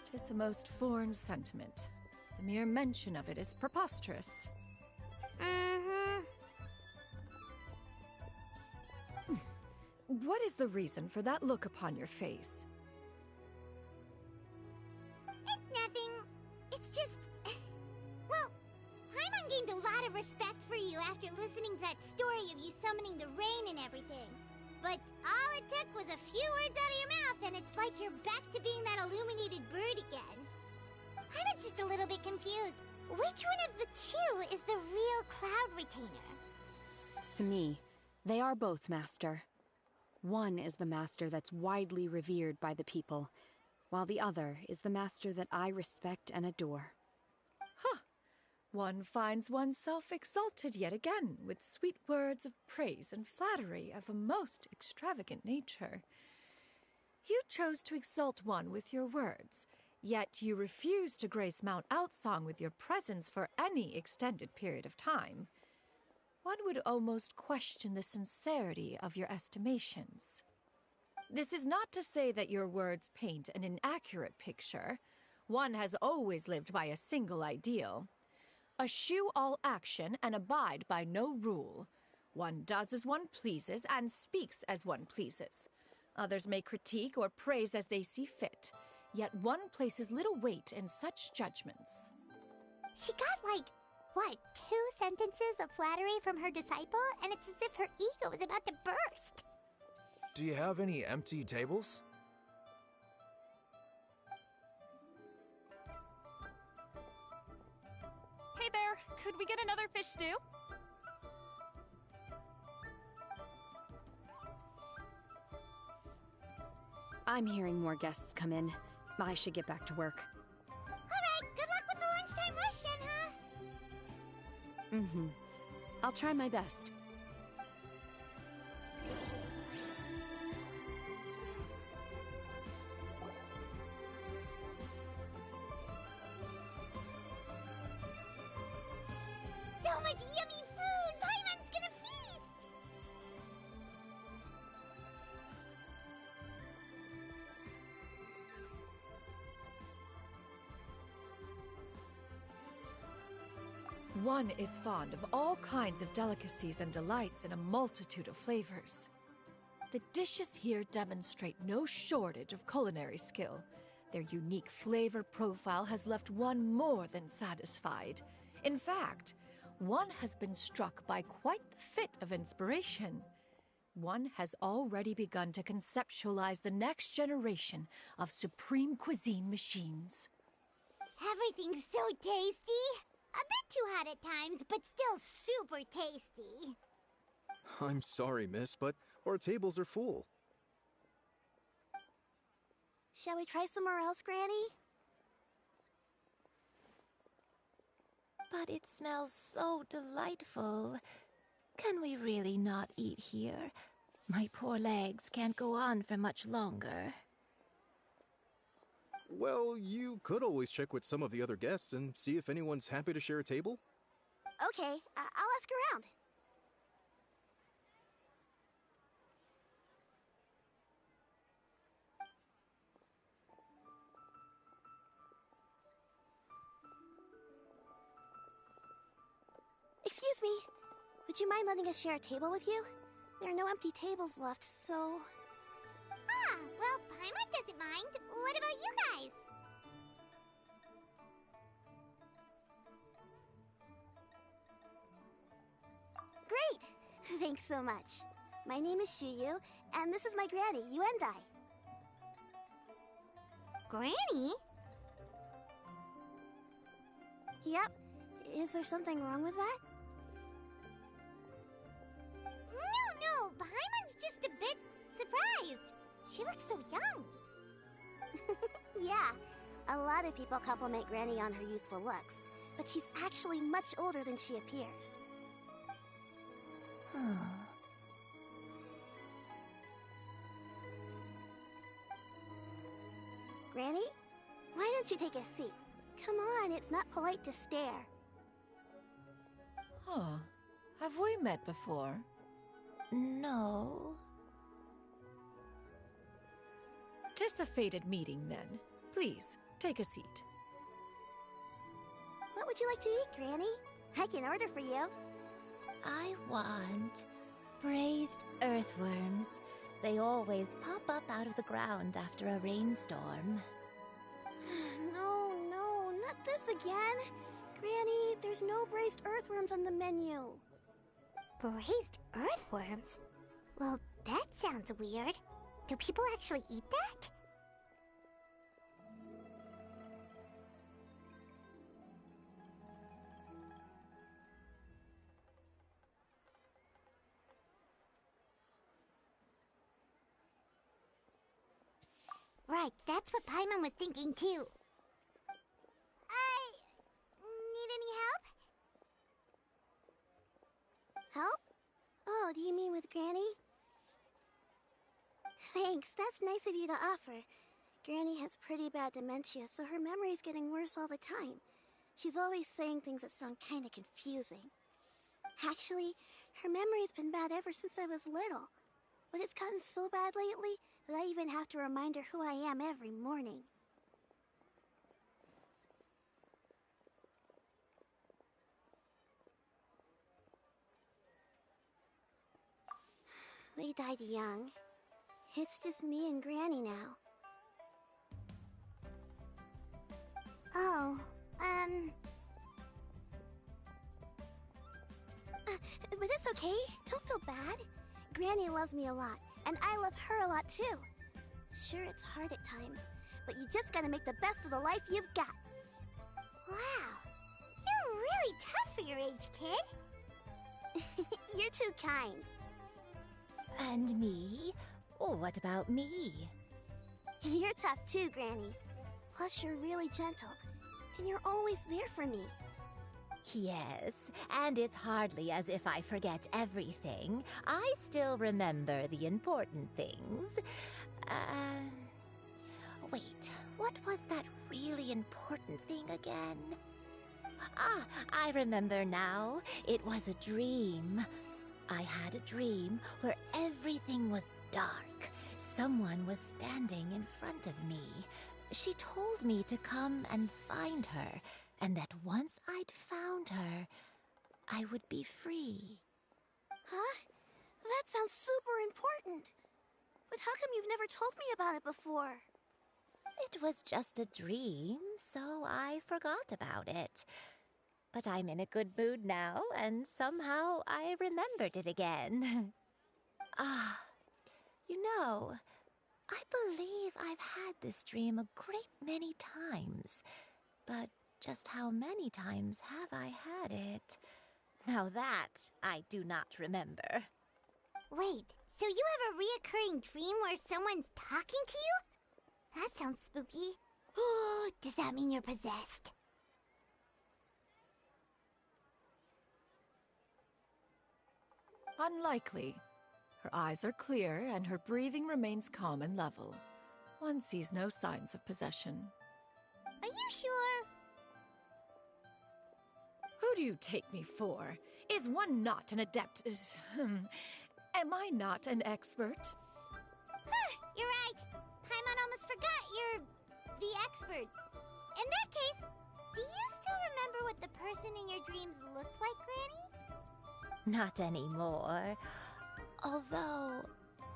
'Tis a most foreign sentiment. The mere mention of it is preposterous. What is the reason for that look upon your face? It's nothing. It's just... gained a lot of respect for you after listening to that story of you summoning the rain and everything. But all it took was a few words out of your mouth, and it's like you're back to being that illuminated bird again. I was just a little bit confused. Which one of the two is the real Cloud Retainer? To me, they are both, Master. One is the master that's widely revered by the people, while the other is the master that I respect and adore. Huh. One finds oneself exalted yet again with sweet words of praise and flattery of a most extravagant nature. You chose to exalt one with your words, yet you refuse to grace Mount Outsong with your presence for any extended period of time. One would almost question the sincerity of your estimations. This is not to say that your words paint an inaccurate picture. One has always lived by a single ideal. Eschew all action and abide by no rule. One does as one pleases and speaks as one pleases. Others may critique or praise as they see fit, yet one places little weight in such judgments. She got like, what, 2 sentences of flattery from her disciple, and it's as if her ego is about to burst. Do you have any empty tables? Hey there, could we get another fish stew? I'm hearing more guests come in. I should get back to work. Alright, good luck with the lunchtime rush then, huh? Mm-hmm. I'll try my best. So much yummy food! Paimon's gonna feast! One is fond of all kinds of delicacies and delights in a multitude of flavors. The dishes here demonstrate no shortage of culinary skill. Their unique flavor profile has left one more than satisfied. In fact, one has been struck by quite the fit of inspiration. One has already begun to conceptualize the next generation of supreme cuisine machines. Everything's so tasty! A bit too hot at times, but still super tasty. I'm sorry, miss, but our tables are full. Shall we try somewhere else, Granny? But it smells so delightful. Can we really not eat here? My poor legs can't go on for much longer. Well, you could always check with some of the other guests and see if anyone's happy to share a table. Okay, I'll ask around. Excuse me, would you mind letting us share a table with you? There are no empty tables left, so... Ah, well, Paimon doesn't mind. What about you guys? Great! Thanks so much. My name is Shuyu, and this is my granny, Yuendai. Granny? Yep. Is there something wrong with that? No, Paimon's just a bit surprised. She looks so young. Yeah, a lot of people compliment Granny on her youthful looks, but she's actually much older than she appears. Granny, why don't you take a seat? Come on, it's not polite to stare. Huh. Have we met before? No. 'Tis a fated meeting, then. Please, take a seat. What would you like to eat, Granny? I can order for you. I want braised earthworms. They always pop up out of the ground after a rainstorm. No, not this again. Granny, there's no braised earthworms on the menu. Braised earthworms? Well, that sounds weird. Do people actually eat that? Right, that's what Paimon was thinking too. Need any help? Help? Oh, do you mean with Granny? Thanks, that's nice of you to offer. Granny has pretty bad dementia, so her memory's getting worse all the time. She's always saying things that sound kinda confusing. Actually, her memory's been bad ever since I was little. But it's gotten so bad lately that I even have to remind her who I am every morning. They died young. It's just me and Granny now. Oh, but it's okay. Don't feel bad. Granny loves me a lot, and I love her a lot too. Sure, it's hard at times, but you just gotta make the best of the life you've got. Wow, you're really tough for your age, kid. You're too kind. And me? Oh, what about me? You're tough too, Granny. Plus, you're really gentle, and you're always there for me. Yes, and it's hardly as if I forget everything. I still remember the important things. Wait, what was that really important thing again? Ah, I remember now. It was a dream. I had a dream where everything was dark. Someone was standing in front of me. She told me to come and find her, and that once I'd found her, I would be free. Huh? That sounds super important. But how come you've never told me about it before? It was just a dream, so I forgot about it. But I'm in a good mood now, and somehow I remembered it again. You know, I believe I've had this dream a great many times. But just how many times have I had it? Now that I do not remember. Wait, so you have a reoccurring dream where someone's talking to you? That sounds spooky. Oh, does that mean you're possessed? Unlikely. Her eyes are clear and her breathing remains calm and level. One sees no signs of possession. Are you sure? Who do you take me for? Is one not an adept? Am I not an expert? Huh, you're right. Paimon almost forgot you're the expert. In that case, do you still remember what the person in your dreams looked like, Granny? Not anymore. Although,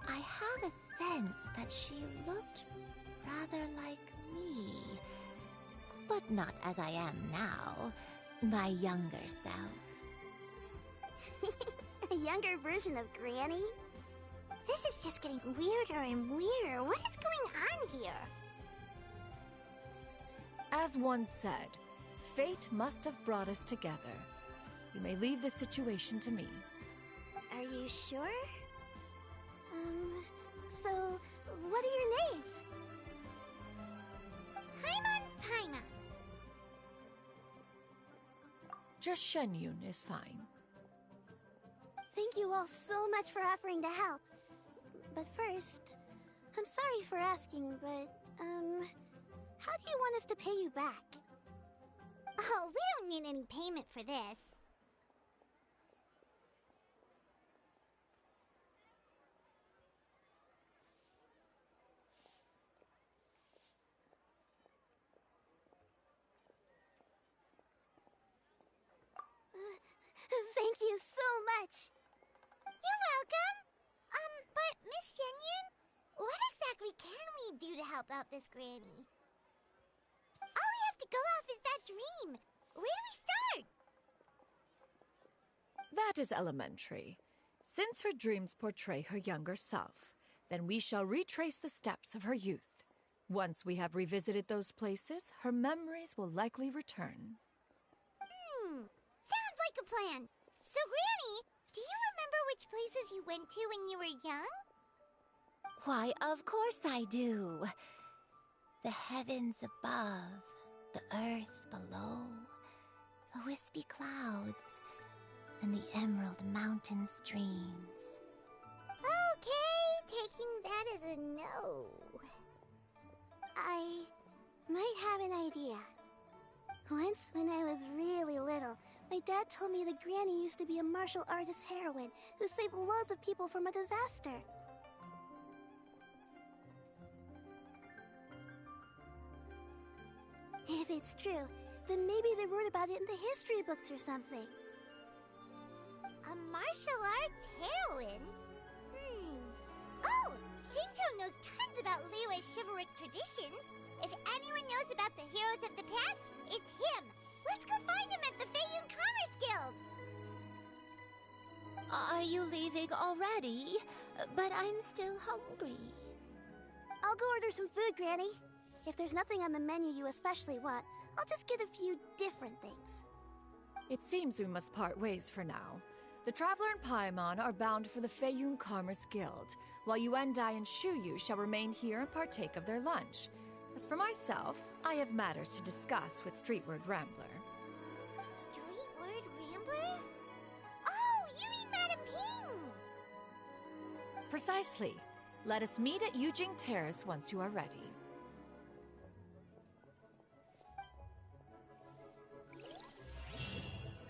I have a sense that she looked rather like me. But not as I am now. My younger self. A younger version of Granny? This is just getting weirder and weirder. What is going on here? As one said, fate must have brought us together. You may leave the situation to me. Are you sure? So, what are your names? Paimon's Paimon. Just Shenyun is fine. Thank you all so much for offering to help. But first, I'm sorry for asking, but, how do you want us to pay you back? Oh, we don't need any payment for this. Thank you so much! You're welcome! But Miss Shenyun, what exactly can we do to help out this Granny? All we have to go off is that dream. Where do we start? That is elementary. Since her dreams portray her younger self, then we shall retrace the steps of her youth. Once we have revisited those places, her memories will likely return. Sounds like a plan. So, Granny, do you remember which places you went to when you were young? Why, of course I do. The heavens above, the earth below, the wispy clouds, and the emerald mountain streams. Okay, taking that as a no. I might have an idea. Once, when I was really little, my dad told me that Granny used to be a martial artist heroine who saved loads of people from a disaster. If it's true, then maybe they wrote about it in the history books or something. A martial arts heroine? Oh! Shincho knows tons about Liyue's chivalric traditions. If anyone knows about the heroes of the past, it's him. Let's go find him at the Feiyun Commerce Guild. Are you leaving already? But I'm still hungry. I'll go order some food, Granny. If there's nothing on the menu you especially want, I'll just get a few different things. It seems we must part ways for now. The Traveler and Paimon are bound for the Feiyun Commerce Guild, while Yuendai and Shuyu shall remain here and partake of their lunch. As for myself, I have matters to discuss with Streetward Rambler. Streetward Rambler? Oh, you mean Madam Ping! Precisely. Let us meet at Yujing Terrace once you are ready.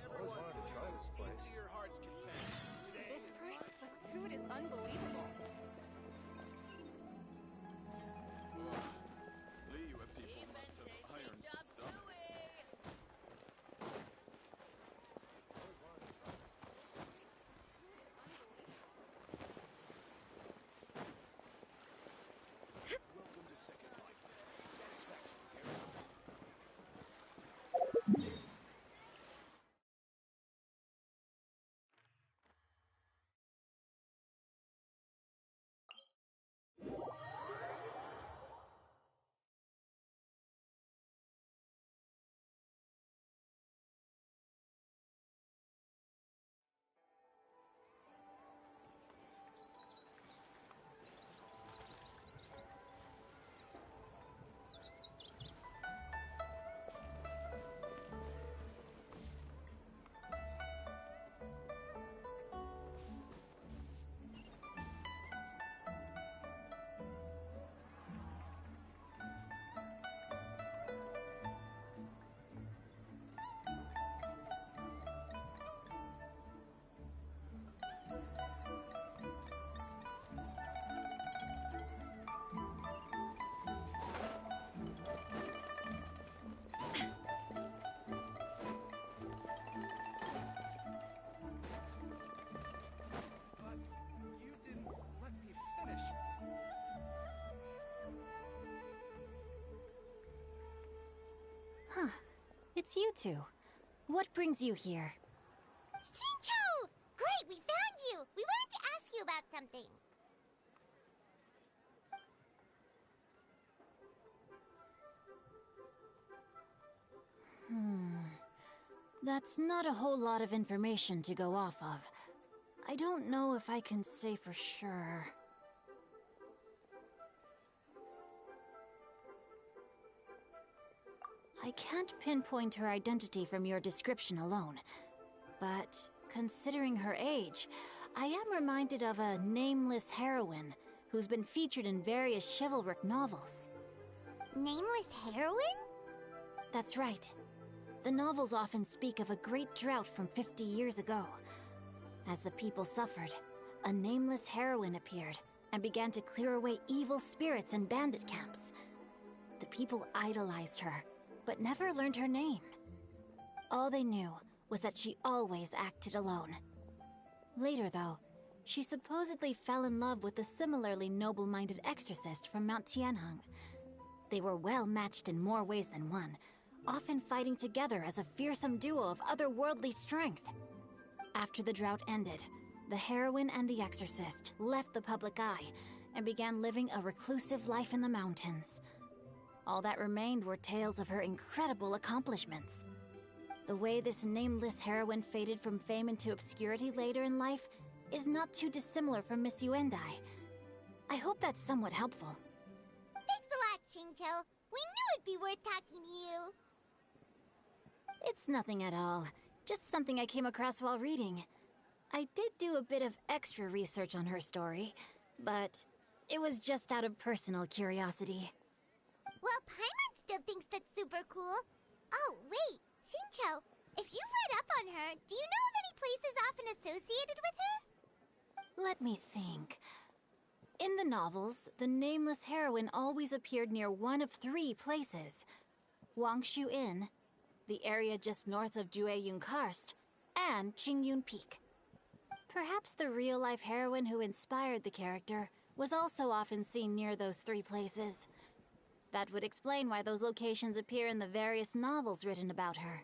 Everyone wanted to try this place. To your heart's content. Today, This price, the food is unbelievable. Liyue people must have iron stomachs. Welcome to Second Life. Satisfaction guaranteed. But you didn't let me finish. Huh. It's you two. What brings you here? Shincho! Great, we found you! We wanted to ask you about something. That's not a whole lot of information to go off of. I don't know if I can say for sure. I can't pinpoint her identity from your description alone, but considering her age, I am reminded of a nameless heroine who's been featured in various chivalric novels. Nameless heroine? That's right. The novels often speak of a great drought from 50 years ago. As the people suffered, a nameless heroine appeared and began to clear away evil spirits in bandit camps. The people idolized her, but never learned her name. All they knew was that she always acted alone. Later, though, she supposedly fell in love with a similarly noble-minded exorcist from Mount Tianheng. They were well matched in more ways than one, often fighting together as a fearsome duo of otherworldly strength. After the drought ended, the heroine and the exorcist left the public eye and began living a reclusive life in the mountains. All that remained were tales of her incredible accomplishments. The way this nameless heroine faded from fame into obscurity later in life is not too dissimilar from Miss Yuendai. I hope that's somewhat helpful. Thanks a lot, Xingqiu. We knew it'd be worth talking to you. It's nothing at all. Just something I came across while reading. I did do a bit of extra research on her story, but it was just out of personal curiosity. Well, Paimon still thinks that's super cool. Oh, wait, Xingqiu, if you've read up on her, do you know of any places often associated with her? Let me think. In the novels, the nameless heroine always appeared near one of 3 places. Wangshu Inn, the area just north of Jueyun Karst, and Qingyun Peak. Perhaps the real-life heroine who inspired the character was also often seen near those 3 places. That would explain why those locations appear in the various novels written about her.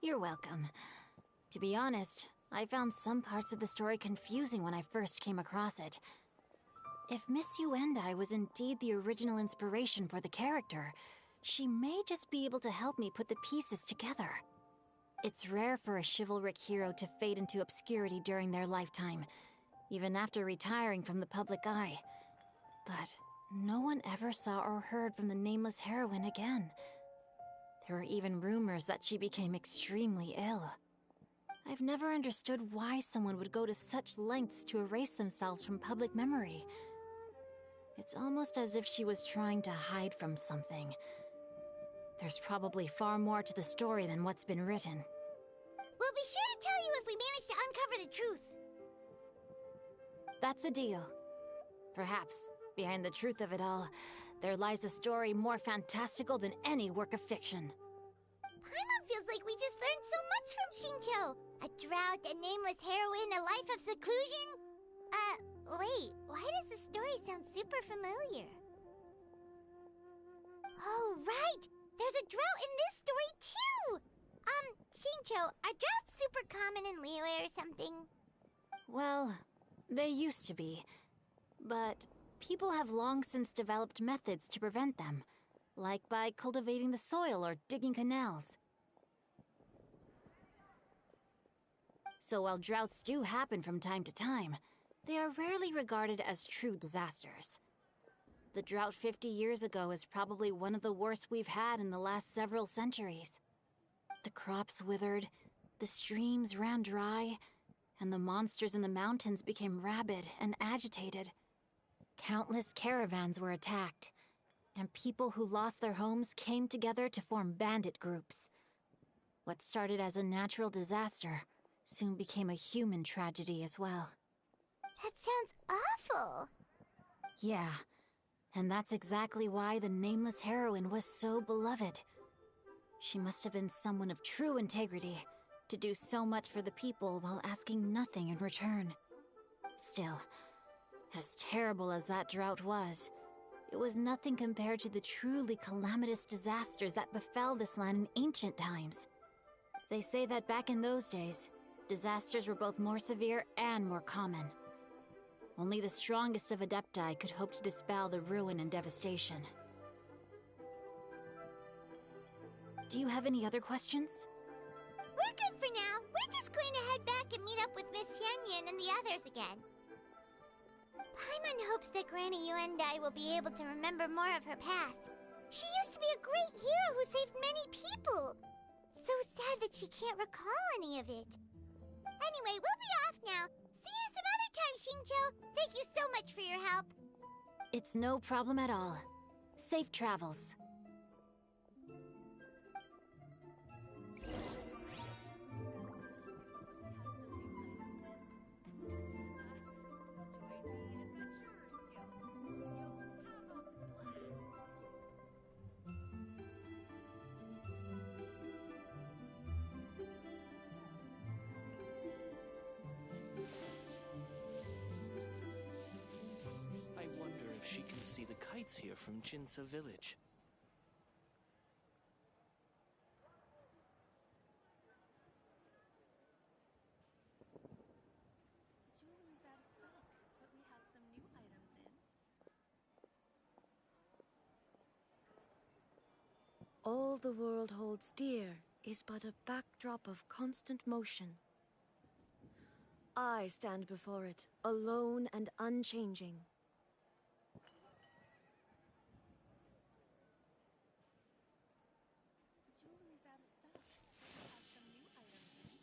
You're welcome. To be honest, I found some parts of the story confusing when I first came across it. If Miss Yuendai was indeed the original inspiration for the character, she may just be able to help me put the pieces together. It's rare for a chivalric hero to fade into obscurity during their lifetime, even after retiring from the public eye. But no one ever saw or heard from the nameless heroine again. There were even rumors that she became extremely ill. I've never understood why someone would go to such lengths to erase themselves from public memory. It's almost as if she was trying to hide from something. There's probably far more to the story than what's been written. We'll be sure to tell you if we manage to uncover the truth. That's a deal. Perhaps, behind the truth of it all, there lies a story more fantastical than any work of fiction. Paimon feels like we just learned so much from Xingqiu. A drought, a nameless heroine, a life of seclusion. Wait, why does the story sound super familiar? Oh, right! There's a drought in this story, too! Shincho, are droughts super common in Liyue or something? Well, they used to be. But people have long since developed methods to prevent them, like by cultivating the soil or digging canals. So while droughts do happen from time to time, they are rarely regarded as true disasters. The drought 50 years ago is probably one of the worst we've had in the last several centuries. The crops withered, the streams ran dry, and the monsters in the mountains became rabid and agitated. Countless caravans were attacked, and people who lost their homes came together to form bandit groups. What started as a natural disaster soon became a human tragedy as well. That sounds awful! Yeah, and that's exactly why the nameless heroine was so beloved. She must have been someone of true integrity, to do so much for the people while asking nothing in return. Still, as terrible as that drought was, it was nothing compared to the truly calamitous disasters that befell this land in ancient times. They say that back in those days, disasters were both more severe and more common. Only the strongest of Adepti could hope to dispel the ruin and devastation. Do you have any other questions? We're good for now. We're just going to head back and meet up with Miss Xianyun and the others again. Paimon hopes that Granny Yuendai will be able to remember more of her past. She used to be a great hero who saved many people. So sad that she can't recall any of it. Anyway, we'll be off now. See you some other time, Xingqiu. Thank you so much for your help. It's no problem at all. Safe travels. I wonder if she can see the kites here from Jinsa Village. Jewelry's out of stock, but we have some new items in. All the world holds dear is but a backdrop of constant motion. I stand before it, alone and unchanging. Jewelry's out of stock, but we have some new items in.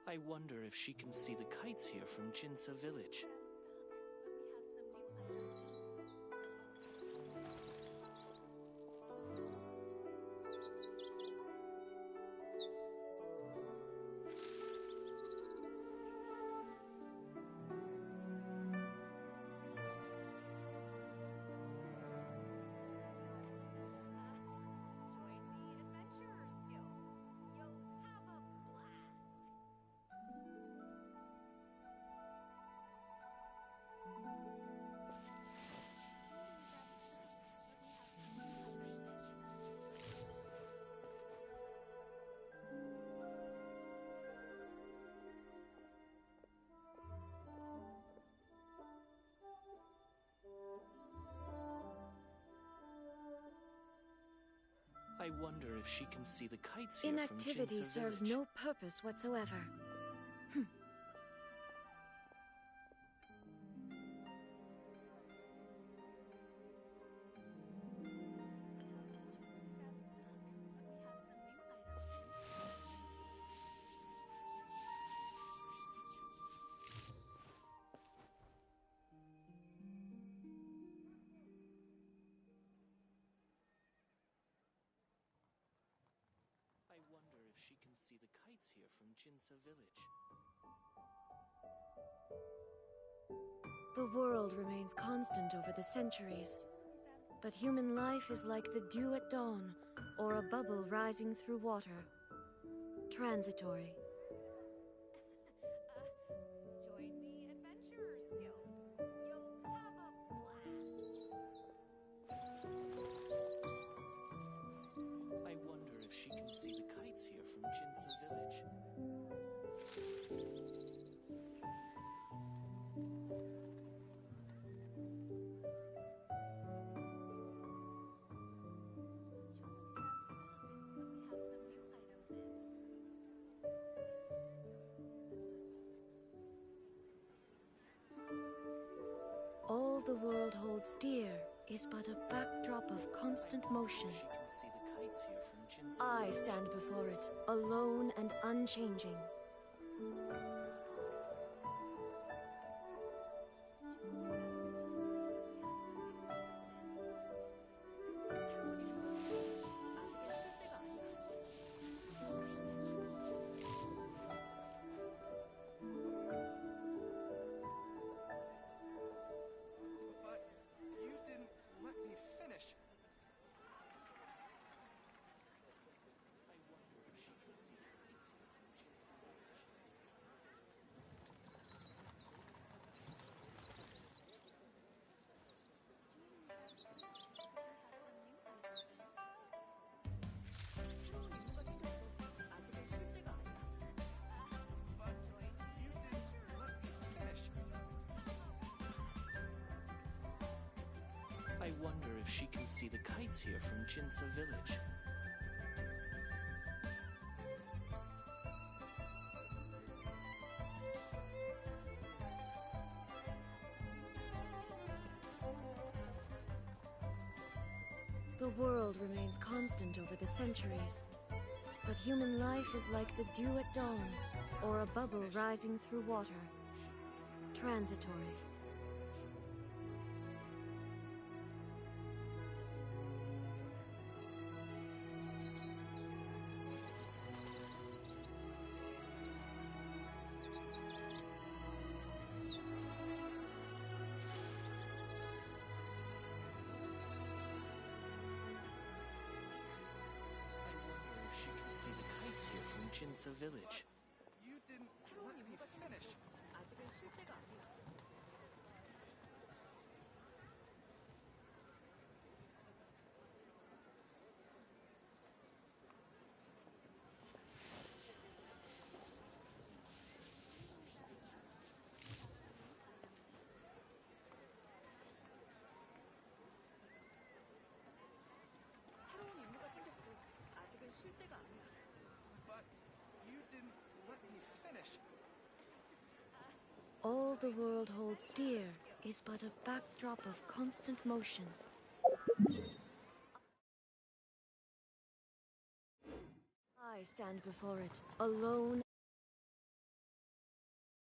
I wonder if she can see the kites here from Jinsa Village. I wonder if she can see the kites here from Inactivity Jinsa serves Village. no purpose whatsoever. I wonder if she can see the kites here from Jinsa Village. The world remains constant over the centuries, but human life is like the dew at dawn, or a bubble rising through water. Transitory. Join the Adventurers Guild. You'll have a blast. I wonder if she can see the kites here from Jinsa Village. All the world holds dear is but a backdrop of constant motion. She can see the kites here from Jinsa I Village. stand before it, alone and unchanging. But you didn't let me finish. But you didn't let me finish. I wonder if she can see the kites here from Jinsa Village. The world remains constant over the centuries, but human life is like the dew at dawn, or a bubble rising through water. Transitory. I wonder if she can see the kites here from Jinsa Village. You didn't let me finish. 아직은 쉴 때가 아니야. 새로운 임무가 생겼어. 아직은 쉴 때가 아니야. But you didn't let me finish. All the world holds dear is but a backdrop of constant motion. I stand before it, alone